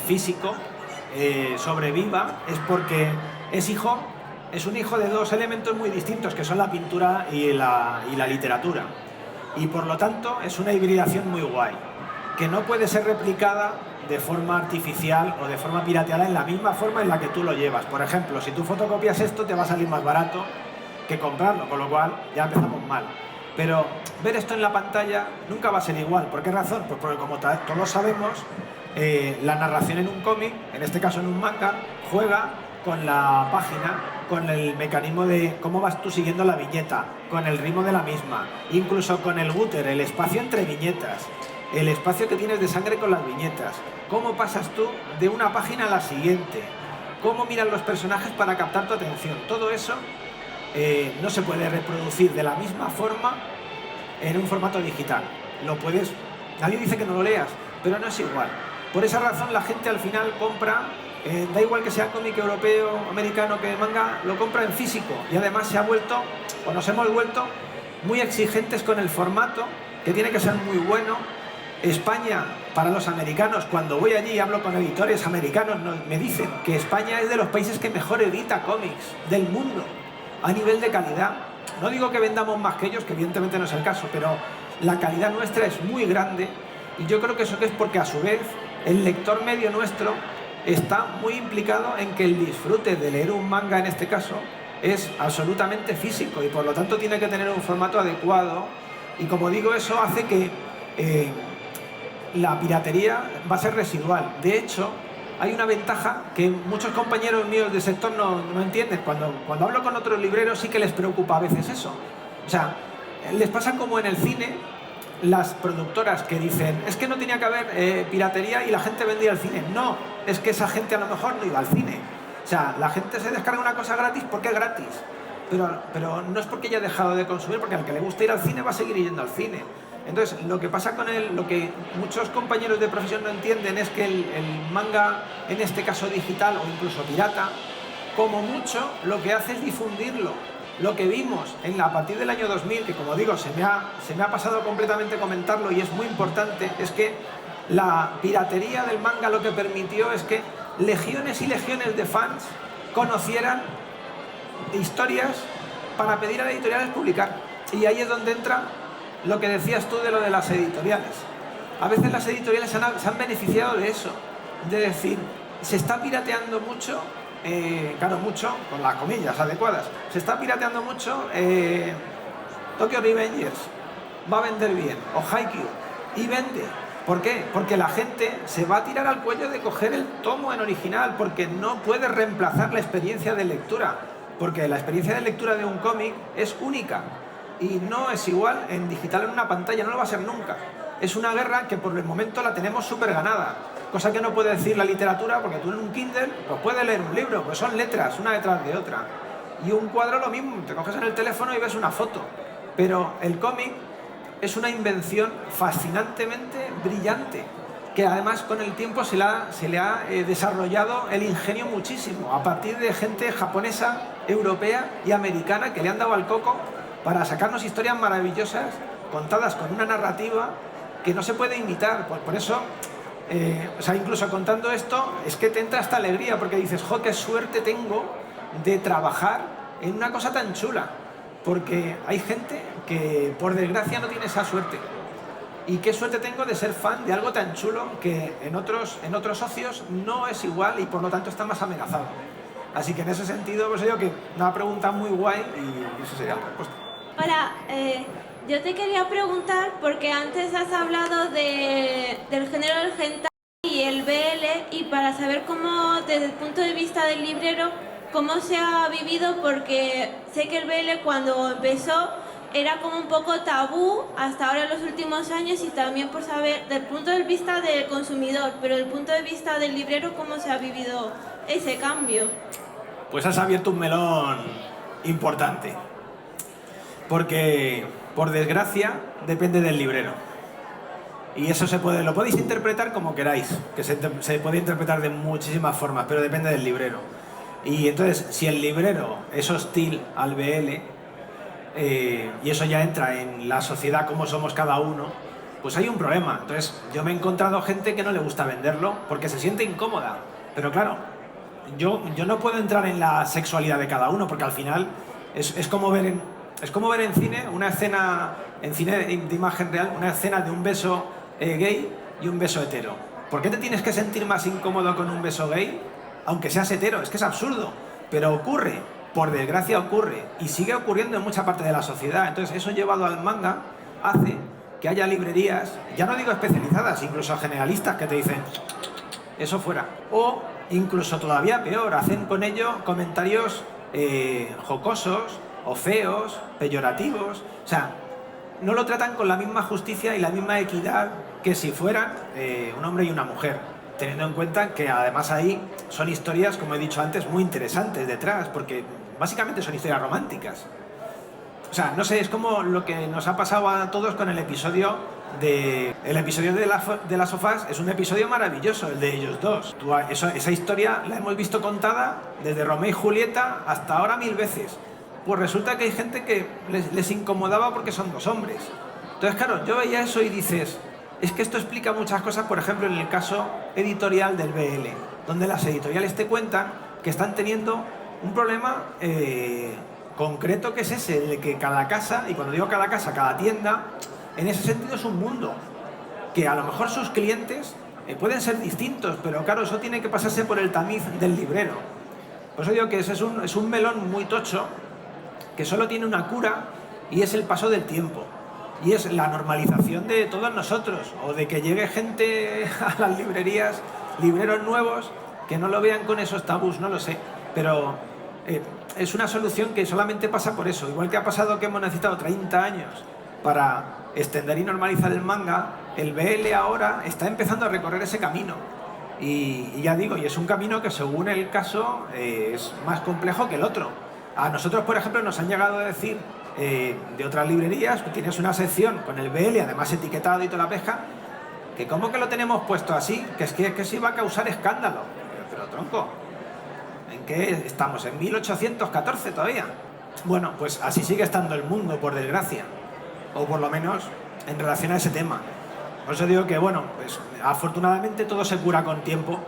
físico, sobreviva, es porque es un hijo de dos elementos muy distintos, que son la pintura y la literatura. Y por lo tanto es una hibridación muy guay, que no puede ser replicada de forma artificial o de forma pirateada en la misma forma en la que tú lo llevas. Por ejemplo, si tú fotocopias esto te va a salir más barato que comprarlo, con lo cual ya empezamos mal. Pero ver esto en la pantalla nunca va a ser igual. ¿Por qué razón? Pues porque como todos sabemos, la narración en un cómic, en este caso en un manga, juega con la página, con el mecanismo de cómo vas tú siguiendo la viñeta, con el ritmo de la misma, incluso con el gutter, el espacio entre viñetas, el espacio que tienes de sangre con las viñetas, cómo pasas tú de una página a la siguiente, cómo miran los personajes para captar tu atención. Todo eso no se puede reproducir de la misma forma en un formato digital. Lo puedes, nadie dice que no lo leas, pero no es igual. Por esa razón la gente al final compra, da igual que sea cómic europeo, americano, que manga, lo compra en físico. Y además nos hemos vuelto muy exigentes con el formato, que tiene que ser muy bueno. España, para los americanos, cuando voy allí y hablo con editores americanos, me dicen que España es de los países que mejor edita cómics del mundo, a nivel de calidad. No digo que vendamos más que ellos, que evidentemente no es el caso, pero la calidad nuestra es muy grande, y yo creo que eso es porque a su vez el lector medio nuestro está muy implicado en que el disfrute de leer un manga, en este caso, es absolutamente físico, y por lo tanto tiene que tener un formato adecuado. Y como digo, eso hace que la piratería va a ser residual. De hecho, hay una ventaja que muchos compañeros míos del sector no entienden. Cuando hablo con otros libreros sí que les preocupa a veces eso. O sea, les pasa como en el cine, las productoras que dicen es que no tenía que haber piratería y la gente vendía al cine. No, es que esa gente a lo mejor no iba al cine. O sea, la gente se descarga una cosa gratis porque es gratis. Pero no es porque haya dejado de consumir, porque al que le gusta ir al cine va a seguir yendo al cine. Entonces, lo que pasa con lo que muchos compañeros de profesión no entienden es que el manga, en este caso digital o incluso pirata, como mucho lo que hace es difundirlo. Lo que vimos a partir del año 2000, que como digo, se me ha pasado completamente comentarlo y es muy importante, es que la piratería del manga lo que permitió es que legiones y legiones de fans conocieran historias para pedir a las editoriales publicar. Y ahí es donde entra lo que decías tú de lo de las editoriales. A veces las editoriales se han beneficiado de eso, de decir, se está pirateando mucho, claro, mucho, con las comillas adecuadas, se está pirateando mucho Tokyo Revengers, va a vender bien, o Haikyuu, y vende. ¿Por qué? Porque la gente se va a tirar al cuello de coger el tomo en original, porque no puede reemplazar la experiencia de lectura, porque la experiencia de lectura de un cómic es única. Y no es igual en digital en una pantalla, no lo va a ser nunca. Es una guerra que por el momento la tenemos súper ganada, cosa que no puede decir la literatura, porque tú en un Kindle pues puedes leer un libro, pues son letras una detrás de otra. Y un cuadro lo mismo, te coges en el teléfono y ves una foto. Pero el cómic es una invención fascinantemente brillante, que además con el tiempo se le ha desarrollado el ingenio muchísimo, a partir de gente japonesa, europea y americana que le han dado al coco para sacarnos historias maravillosas, contadas con una narrativa que no se puede imitar. Por eso, o sea, incluso contando esto, es que te entra esta alegría, porque dices, jo, qué suerte tengo de trabajar en una cosa tan chula, porque hay gente que, por desgracia, no tiene esa suerte. Y qué suerte tengo de ser fan de algo tan chulo que en otros socios no es igual y por lo tanto está más amenazado. Así que en ese sentido, pues digo que una pregunta muy guay y eso sería la respuesta. Hola, yo te quería preguntar, porque antes has hablado del género del hentai y el BL, y para saber cómo, desde el punto de vista del librero, cómo se ha vivido, porque sé que el BL cuando empezó era como un poco tabú hasta ahora en los últimos años, y también por saber del punto de vista del consumidor, pero del punto de vista del librero, cómo se ha vivido ese cambio. Pues has abierto un melón importante, porque por desgracia depende del librero, y eso lo podéis interpretar como queráis, que se puede interpretar de muchísimas formas, pero depende del librero. Y entonces, si el librero es hostil al BL, y eso ya entra en la sociedad, como somos cada uno, pues hay un problema. Entonces, yo me he encontrado gente que no le gusta venderlo porque se siente incómoda. Pero claro, yo no puedo entrar en la sexualidad de cada uno, porque al final es como ver en cine una escena, en cine de imagen real, una escena de un beso gay y un beso hetero. ¿Por qué te tienes que sentir más incómodo con un beso gay, aunque seas hetero? Es que es absurdo, pero ocurre. Por desgracia ocurre, y sigue ocurriendo en mucha parte de la sociedad. Entonces eso llevado al manga hace que haya librerías, ya no digo especializadas, incluso generalistas, que te dicen eso fuera. O incluso todavía peor, hacen con ello comentarios jocosos o feos, peyorativos. O sea, no lo tratan con la misma justicia y la misma equidad que si fueran un hombre y una mujer. Teniendo en cuenta que además ahí son historias, como he dicho antes, muy interesantes detrás, porque básicamente son historias románticas. O sea, no sé, es como lo que nos ha pasado a todos con el episodio de las sofás. Es un episodio maravilloso, el de ellos dos. Esa historia la hemos visto contada desde Romeo y Julieta hasta ahora 1000 veces. Pues resulta que hay gente que les incomodaba porque son dos hombres. Entonces, claro, yo veía eso y dices, es que esto explica muchas cosas, por ejemplo, en el caso editorial del BL, donde las editoriales te cuentan que están teniendo un problema concreto, que es ese, de que cada casa, y cuando digo cada casa, cada tienda, en ese sentido es un mundo, que a lo mejor sus clientes pueden ser distintos, pero claro, eso tiene que pasarse por el tamiz del librero. Por eso digo que ese es un melón muy tocho, que solo tiene una cura, y es el paso del tiempo. Y es la normalización de todos nosotros, o de que llegue gente a las librerías, libreros nuevos, que no lo vean con esos tabús, no lo sé. Pero es una solución que solamente pasa por eso. Igual que ha pasado que hemos necesitado 30 años para extender y normalizar el manga, el BL ahora está empezando a recorrer ese camino. Y ya digo, y es un camino que según el caso es más complejo que el otro. A nosotros, por ejemplo, nos han llegado a decir de otras librerías, tienes una sección con el BL, además etiquetado y toda la pesca, que ¿cómo que lo tenemos puesto así? Que se iba a causar escándalo. Pero tronco, ¿en qué estamos? ¿En 1814 todavía? Bueno, pues así sigue estando el mundo, por desgracia, o por lo menos en relación a ese tema. Por eso digo que, bueno, pues afortunadamente todo se cura con tiempo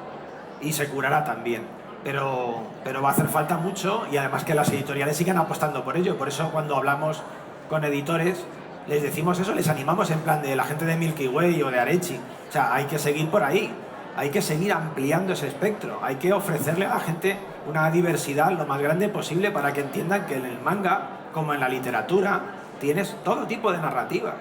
y se curará también. Pero va a hacer falta mucho, y además que las editoriales sigan apostando por ello. Por eso cuando hablamos con editores les decimos eso, les animamos en plan de la gente de Milky Way o de Arechi. O sea, hay que seguir por ahí, hay que seguir ampliando ese espectro, hay que ofrecerle a la gente una diversidad lo más grande posible para que entiendan que en el manga, como en la literatura, tienes todo tipo de narrativas.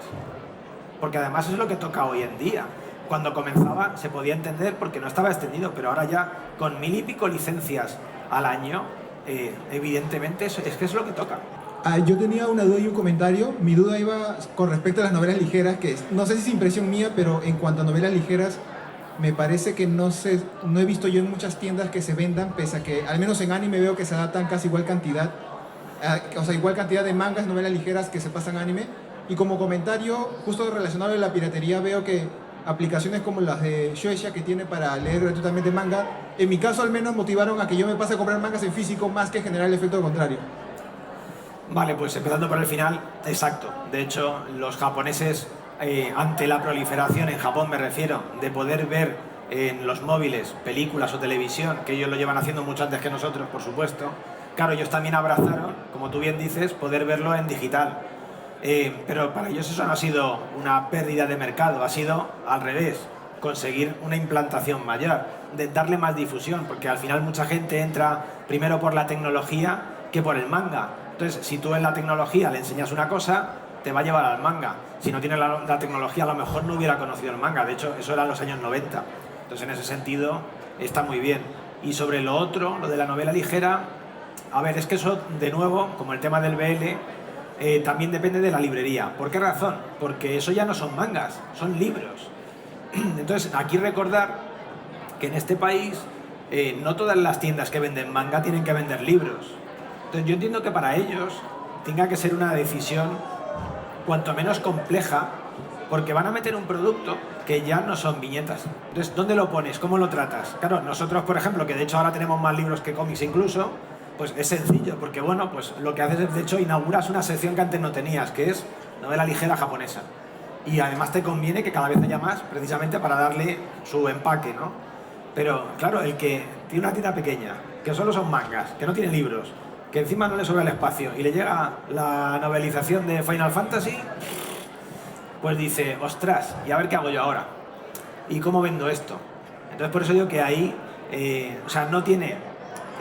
Porque además es lo que toca hoy en día. Cuando comenzaba se podía entender porque no estaba extendido, pero ahora ya con 1000 y pico licencias al año, evidentemente es que es lo que toca. Yo tenía una duda y un comentario. Mi duda iba con respecto a las novelas ligeras, que no sé si es impresión mía, pero en cuanto a novelas ligeras, me parece que no he visto yo en muchas tiendas que se vendan, pese a que al menos en anime veo que se adaptan casi igual cantidad, igual cantidad de mangas, novelas ligeras que se pasan a anime. Y como comentario, justo relacionado a la piratería, veo que aplicaciones como las de Shueisha que tiene para leer gratuitamente manga, en mi caso al menos motivaron a que yo me pase a comprar mangas en físico más que generar el efecto contrario. Vale, pues empezando por el final, exacto. De hecho, los japoneses, ante la proliferación, en Japón me refiero, de poder ver en los móviles películas o televisión, que ellos lo llevan haciendo mucho antes que nosotros, por supuesto, claro, ellos también abrazaron, como tú bien dices, poder verlo en digital. Pero para ellos eso no ha sido una pérdida de mercado, ha sido al revés, conseguir una implantación mayor, de darle más difusión, porque al final mucha gente entra primero por la tecnología que por el manga. Entonces, si tú en la tecnología le enseñas una cosa, te va a llevar al manga. Si no tiene la tecnología, a lo mejor no hubiera conocido el manga. De hecho, eso era en los años 90. Entonces, en ese sentido, está muy bien. Y sobre lo otro, lo de la novela ligera, a ver, es que eso, de nuevo, como el tema del BL, también depende de la librería. ¿Por qué razón? Porque eso ya no son mangas, son libros. Entonces, aquí recordar que en este país no todas las tiendas que venden manga tienen que vender libros. Entonces, yo entiendo que para ellos tenga que ser una decisión cuanto menos compleja, porque van a meter un producto que ya no son viñetas. Entonces, ¿dónde lo pones? ¿Cómo lo tratas? Claro, nosotros, por ejemplo, que de hecho ahora tenemos más libros que cómics incluso, pues es sencillo, porque bueno, pues lo que haces es, de hecho, inauguras una sección que antes no tenías, que es novela ligera japonesa. Y además te conviene que cada vez haya más, precisamente para darle su empaque, ¿no? Pero, claro, el que tiene una tienda pequeña, que solo son mangas, que no tiene libros, que encima no le sobra el espacio, y le llega la novelización de Final Fantasy, pues dice, ostras, ¿y a ver qué hago yo ahora? ¿Y cómo vendo esto? Entonces, por eso digo que ahí, o sea, no tiene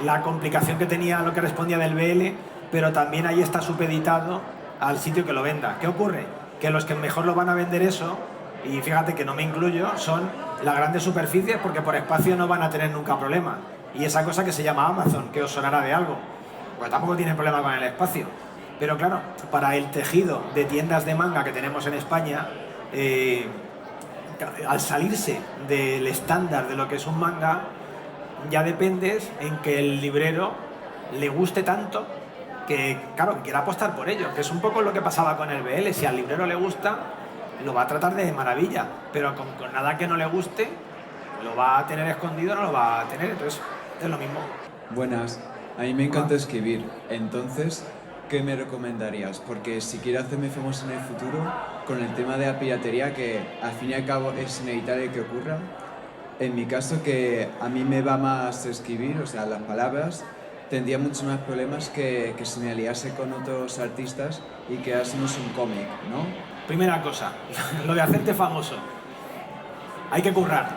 la complicación que tenía lo que respondía del BL, pero también ahí está supeditado al sitio que lo venda. ¿Qué ocurre? Que los que mejor lo van a vender eso, y fíjate que no me incluyo, son las grandes superficies, porque por espacio no van a tener nunca problema. Y esa cosa que se llama Amazon, que os sonará de algo, pues tampoco tienen problema con el espacio. Pero claro, para el tejido de tiendas de manga que tenemos en España, al salirse del estándar de lo que es un manga, ya dependes en que el librero le guste tanto que, claro, quiera apostar por ello, que es un poco lo que pasaba con el BL. Si al librero le gusta, lo va a tratar de maravilla, pero con nada que no le guste, lo va a tener escondido, no lo va a tener. Entonces, es lo mismo. Buenas, a mí me encanta escribir, entonces, ¿qué me recomendarías? Porque si quiero hacerme famoso en el futuro, con el tema de la piratería, que al fin y al cabo es inevitable que ocurra, en mi caso, que a mí me va más escribir, o sea, las palabras, tendría muchos más problemas que si me aliase con otros artistas y que hacemos un cómic, ¿no? Primera cosa, lo de hacerte famoso. Hay que currar.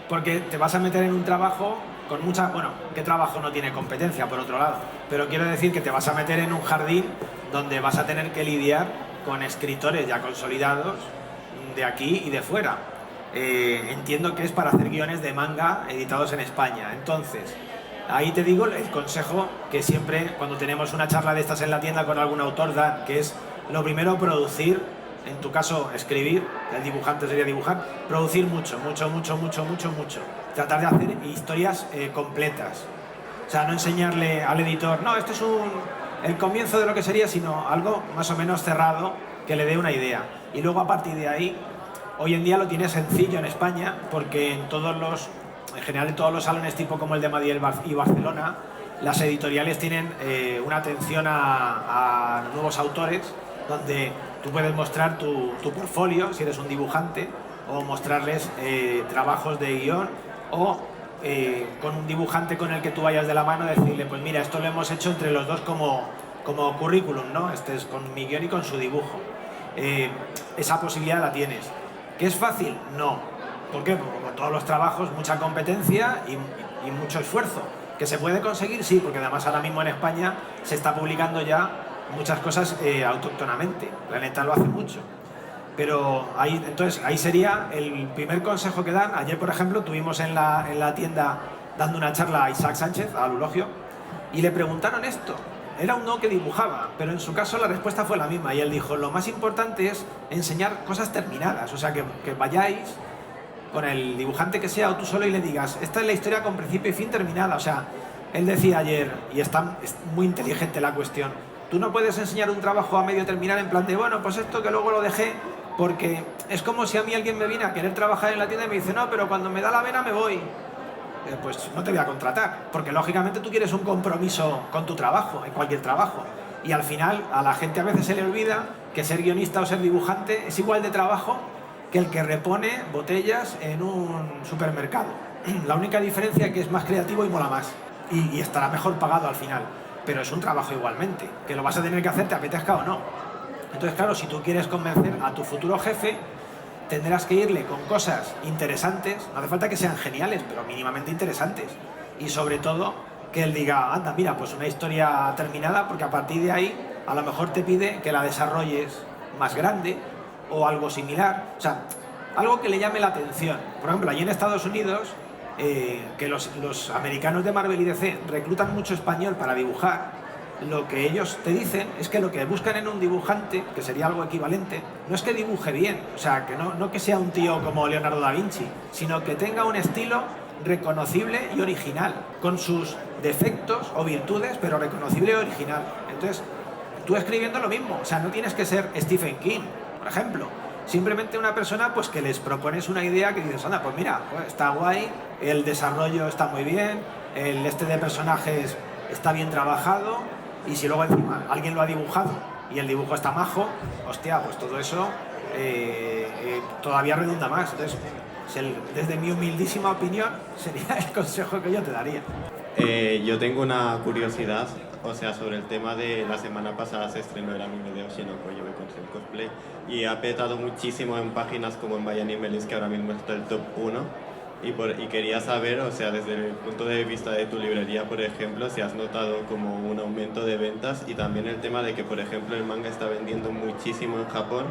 Porque te vas a meter en un trabajo con mucha... Bueno, ¿qué trabajo no tiene competencia, por otro lado? Pero quiero decir que te vas a meter en un jardín donde vas a tener que lidiar con escritores ya consolidados de aquí y de fuera. Entiendo que es para hacer guiones de manga editados en España. Entonces, ahí te digo el consejo que siempre, cuando tenemos una charla de estas en la tienda con algún autor, dan, que es lo primero, producir, en tu caso escribir, el dibujante sería dibujar, producir mucho. Tratar de hacer historias completas. O sea, no enseñarle al editor, no, esto es el comienzo de lo que sería, sino algo más o menos cerrado que le dé una idea. Y luego, a partir de ahí, hoy en día lo tienes sencillo en España, porque en general en todos los salones tipo como el de Madrid y Barcelona, las editoriales tienen una atención a nuevos autores, donde tú puedes mostrar tu portfolio, si eres un dibujante, o mostrarles trabajos de guión, o con un dibujante con el que tú vayas de la mano, decirle, pues mira, esto lo hemos hecho entre los dos como currículum, ¿no? Este es con mi guión y con su dibujo. Esa posibilidad la tienes. ¿Que es fácil? No. ¿Por qué? Porque como todos los trabajos, mucha competencia y mucho esfuerzo. ¿Que se puede conseguir? Sí, porque además ahora mismo en España se está publicando ya muchas cosas autóctonamente. Planeta lo hace mucho. Pero entonces ahí sería el primer consejo que dan. Ayer, por ejemplo, tuvimos en la tienda dando una charla a Isaac Sánchez, al Eulogio, y le preguntaron esto. Era un no que dibujaba, pero en su caso la respuesta fue la misma. Y él dijo, lo más importante es enseñar cosas terminadas. O sea, que vayáis con el dibujante que sea o tú solo y le digas, esta es la historia con principio y fin terminada. O sea, él decía ayer, y es muy inteligente la cuestión, tú no puedes enseñar un trabajo a medio terminar en plan de, bueno, pues esto que luego lo dejé Porque es como si a mí alguien me viene a querer trabajar en la tienda y me dice, no, pero cuando me da la vena me voy. Pues no te voy a contratar, porque lógicamente tú quieres un compromiso con tu trabajo, en cualquier trabajo. Y al final a la gente a veces se le olvida que ser guionista o ser dibujante es igual de trabajo que el que repone botellas en un supermercado. La única diferencia es que es más creativo y mola más. Y estará mejor pagado al final. Pero es un trabajo igualmente, que lo vas a tener que hacer te apetezca o no. Entonces, claro, si tú quieres convencer a tu futuro jefe, tendrás que irle con cosas interesantes, no hace falta que sean geniales, pero mínimamente interesantes. Y sobre todo, que él diga, anda, mira, pues una historia terminada, porque a partir de ahí, a lo mejor te pide que la desarrolles más grande o algo similar. O sea, algo que le llame la atención. Por ejemplo, allí en Estados Unidos, que los americanos de Marvel y DC reclutan mucho español para dibujar, lo que ellos te dicen es que lo que buscan en un dibujante, que sería algo equivalente, no es que dibuje bien, o sea, que no que sea un tío como Leonardo da Vinci, sino que tenga un estilo reconocible y original, con sus defectos o virtudes, pero reconocible y original. Entonces, tú escribiendo lo mismo, o sea, no tienes que ser Stephen King, por ejemplo. Simplemente una persona pues que les propones una idea que dices, anda, pues mira, pues está guay, el desarrollo está muy bien, el de personajes está bien trabajado, y si luego encima alguien lo ha dibujado y el dibujo está majo, hostia, pues todo eso todavía redunda más. Entonces, desde mi humildísima opinión, sería el consejo que yo te daría. Yo tengo una curiosidad, o sea, sobre el tema de la semana pasada se estrenó el anime de Oshinoko Yobe con el cosplay y ha petado muchísimo en páginas como en Vaya Animelis, que ahora mismo está el top 1. Y quería saber, o sea, desde el punto de vista de tu librería, por ejemplo, si has notado como un aumento de ventas y también el tema de que, por ejemplo, el manga está vendiendo muchísimo en Japón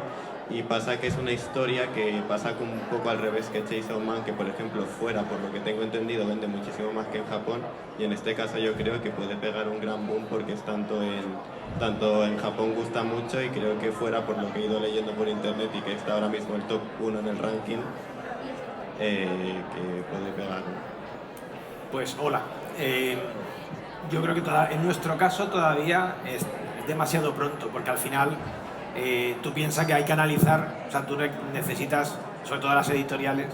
y pasa que es una historia que pasa como un poco al revés que Chainsaw Man, que por ejemplo fuera, por lo que tengo entendido, vende muchísimo más que en Japón y en este caso yo creo que puede pegar un gran boom porque es tanto en Japón gusta mucho y creo que fuera, por lo que he ido leyendo por internet y que está ahora mismo el top 1 en el ranking, que puede pegar. Pues hola, yo creo que en nuestro caso todavía es demasiado pronto, porque al final tú piensas que hay que analizar, o sea, tú necesitas, sobre todo las editoriales,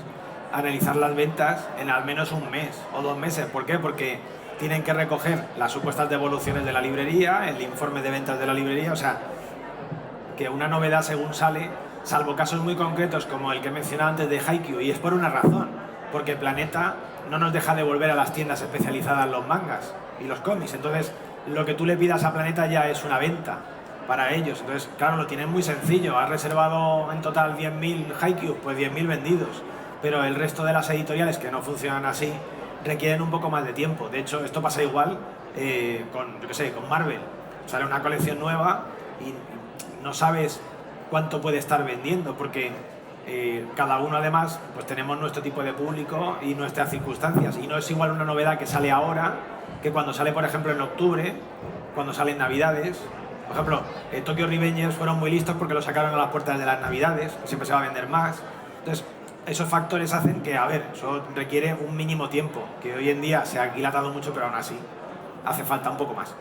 analizar las ventas en al menos un mes o 2 meses. ¿Por qué? Porque tienen que recoger las supuestas devoluciones de la librería, el informe de ventas de la librería, o sea, que una novedad según sale, salvo casos muy concretos como el que mencionaba antes de Haikyuu, y es por una razón, porque Planeta no nos deja devolver a las tiendas especializadas los mangas y los cómics, entonces lo que tú le pidas a Planeta ya es una venta para ellos, entonces claro, lo tienen muy sencillo, has reservado en total 10.000 Haikyuu, pues 10.000 vendidos, pero el resto de las editoriales que no funcionan así requieren un poco más de tiempo. De hecho, esto pasa igual con Marvel, sale una colección nueva y no sabes cuánto puede estar vendiendo, porque cada uno además pues tenemos nuestro tipo de público y nuestras circunstancias, y no es igual una novedad que sale ahora que cuando sale, por ejemplo, en octubre, cuando salen Navidades. Por ejemplo, Tokyo Revengers fueron muy listos porque lo sacaron a las puertas de las Navidades, siempre se va a vender más. Entonces, esos factores hacen que, a ver, eso requiere un mínimo tiempo, que hoy en día se ha dilatado mucho, pero aún así hace falta un poco más.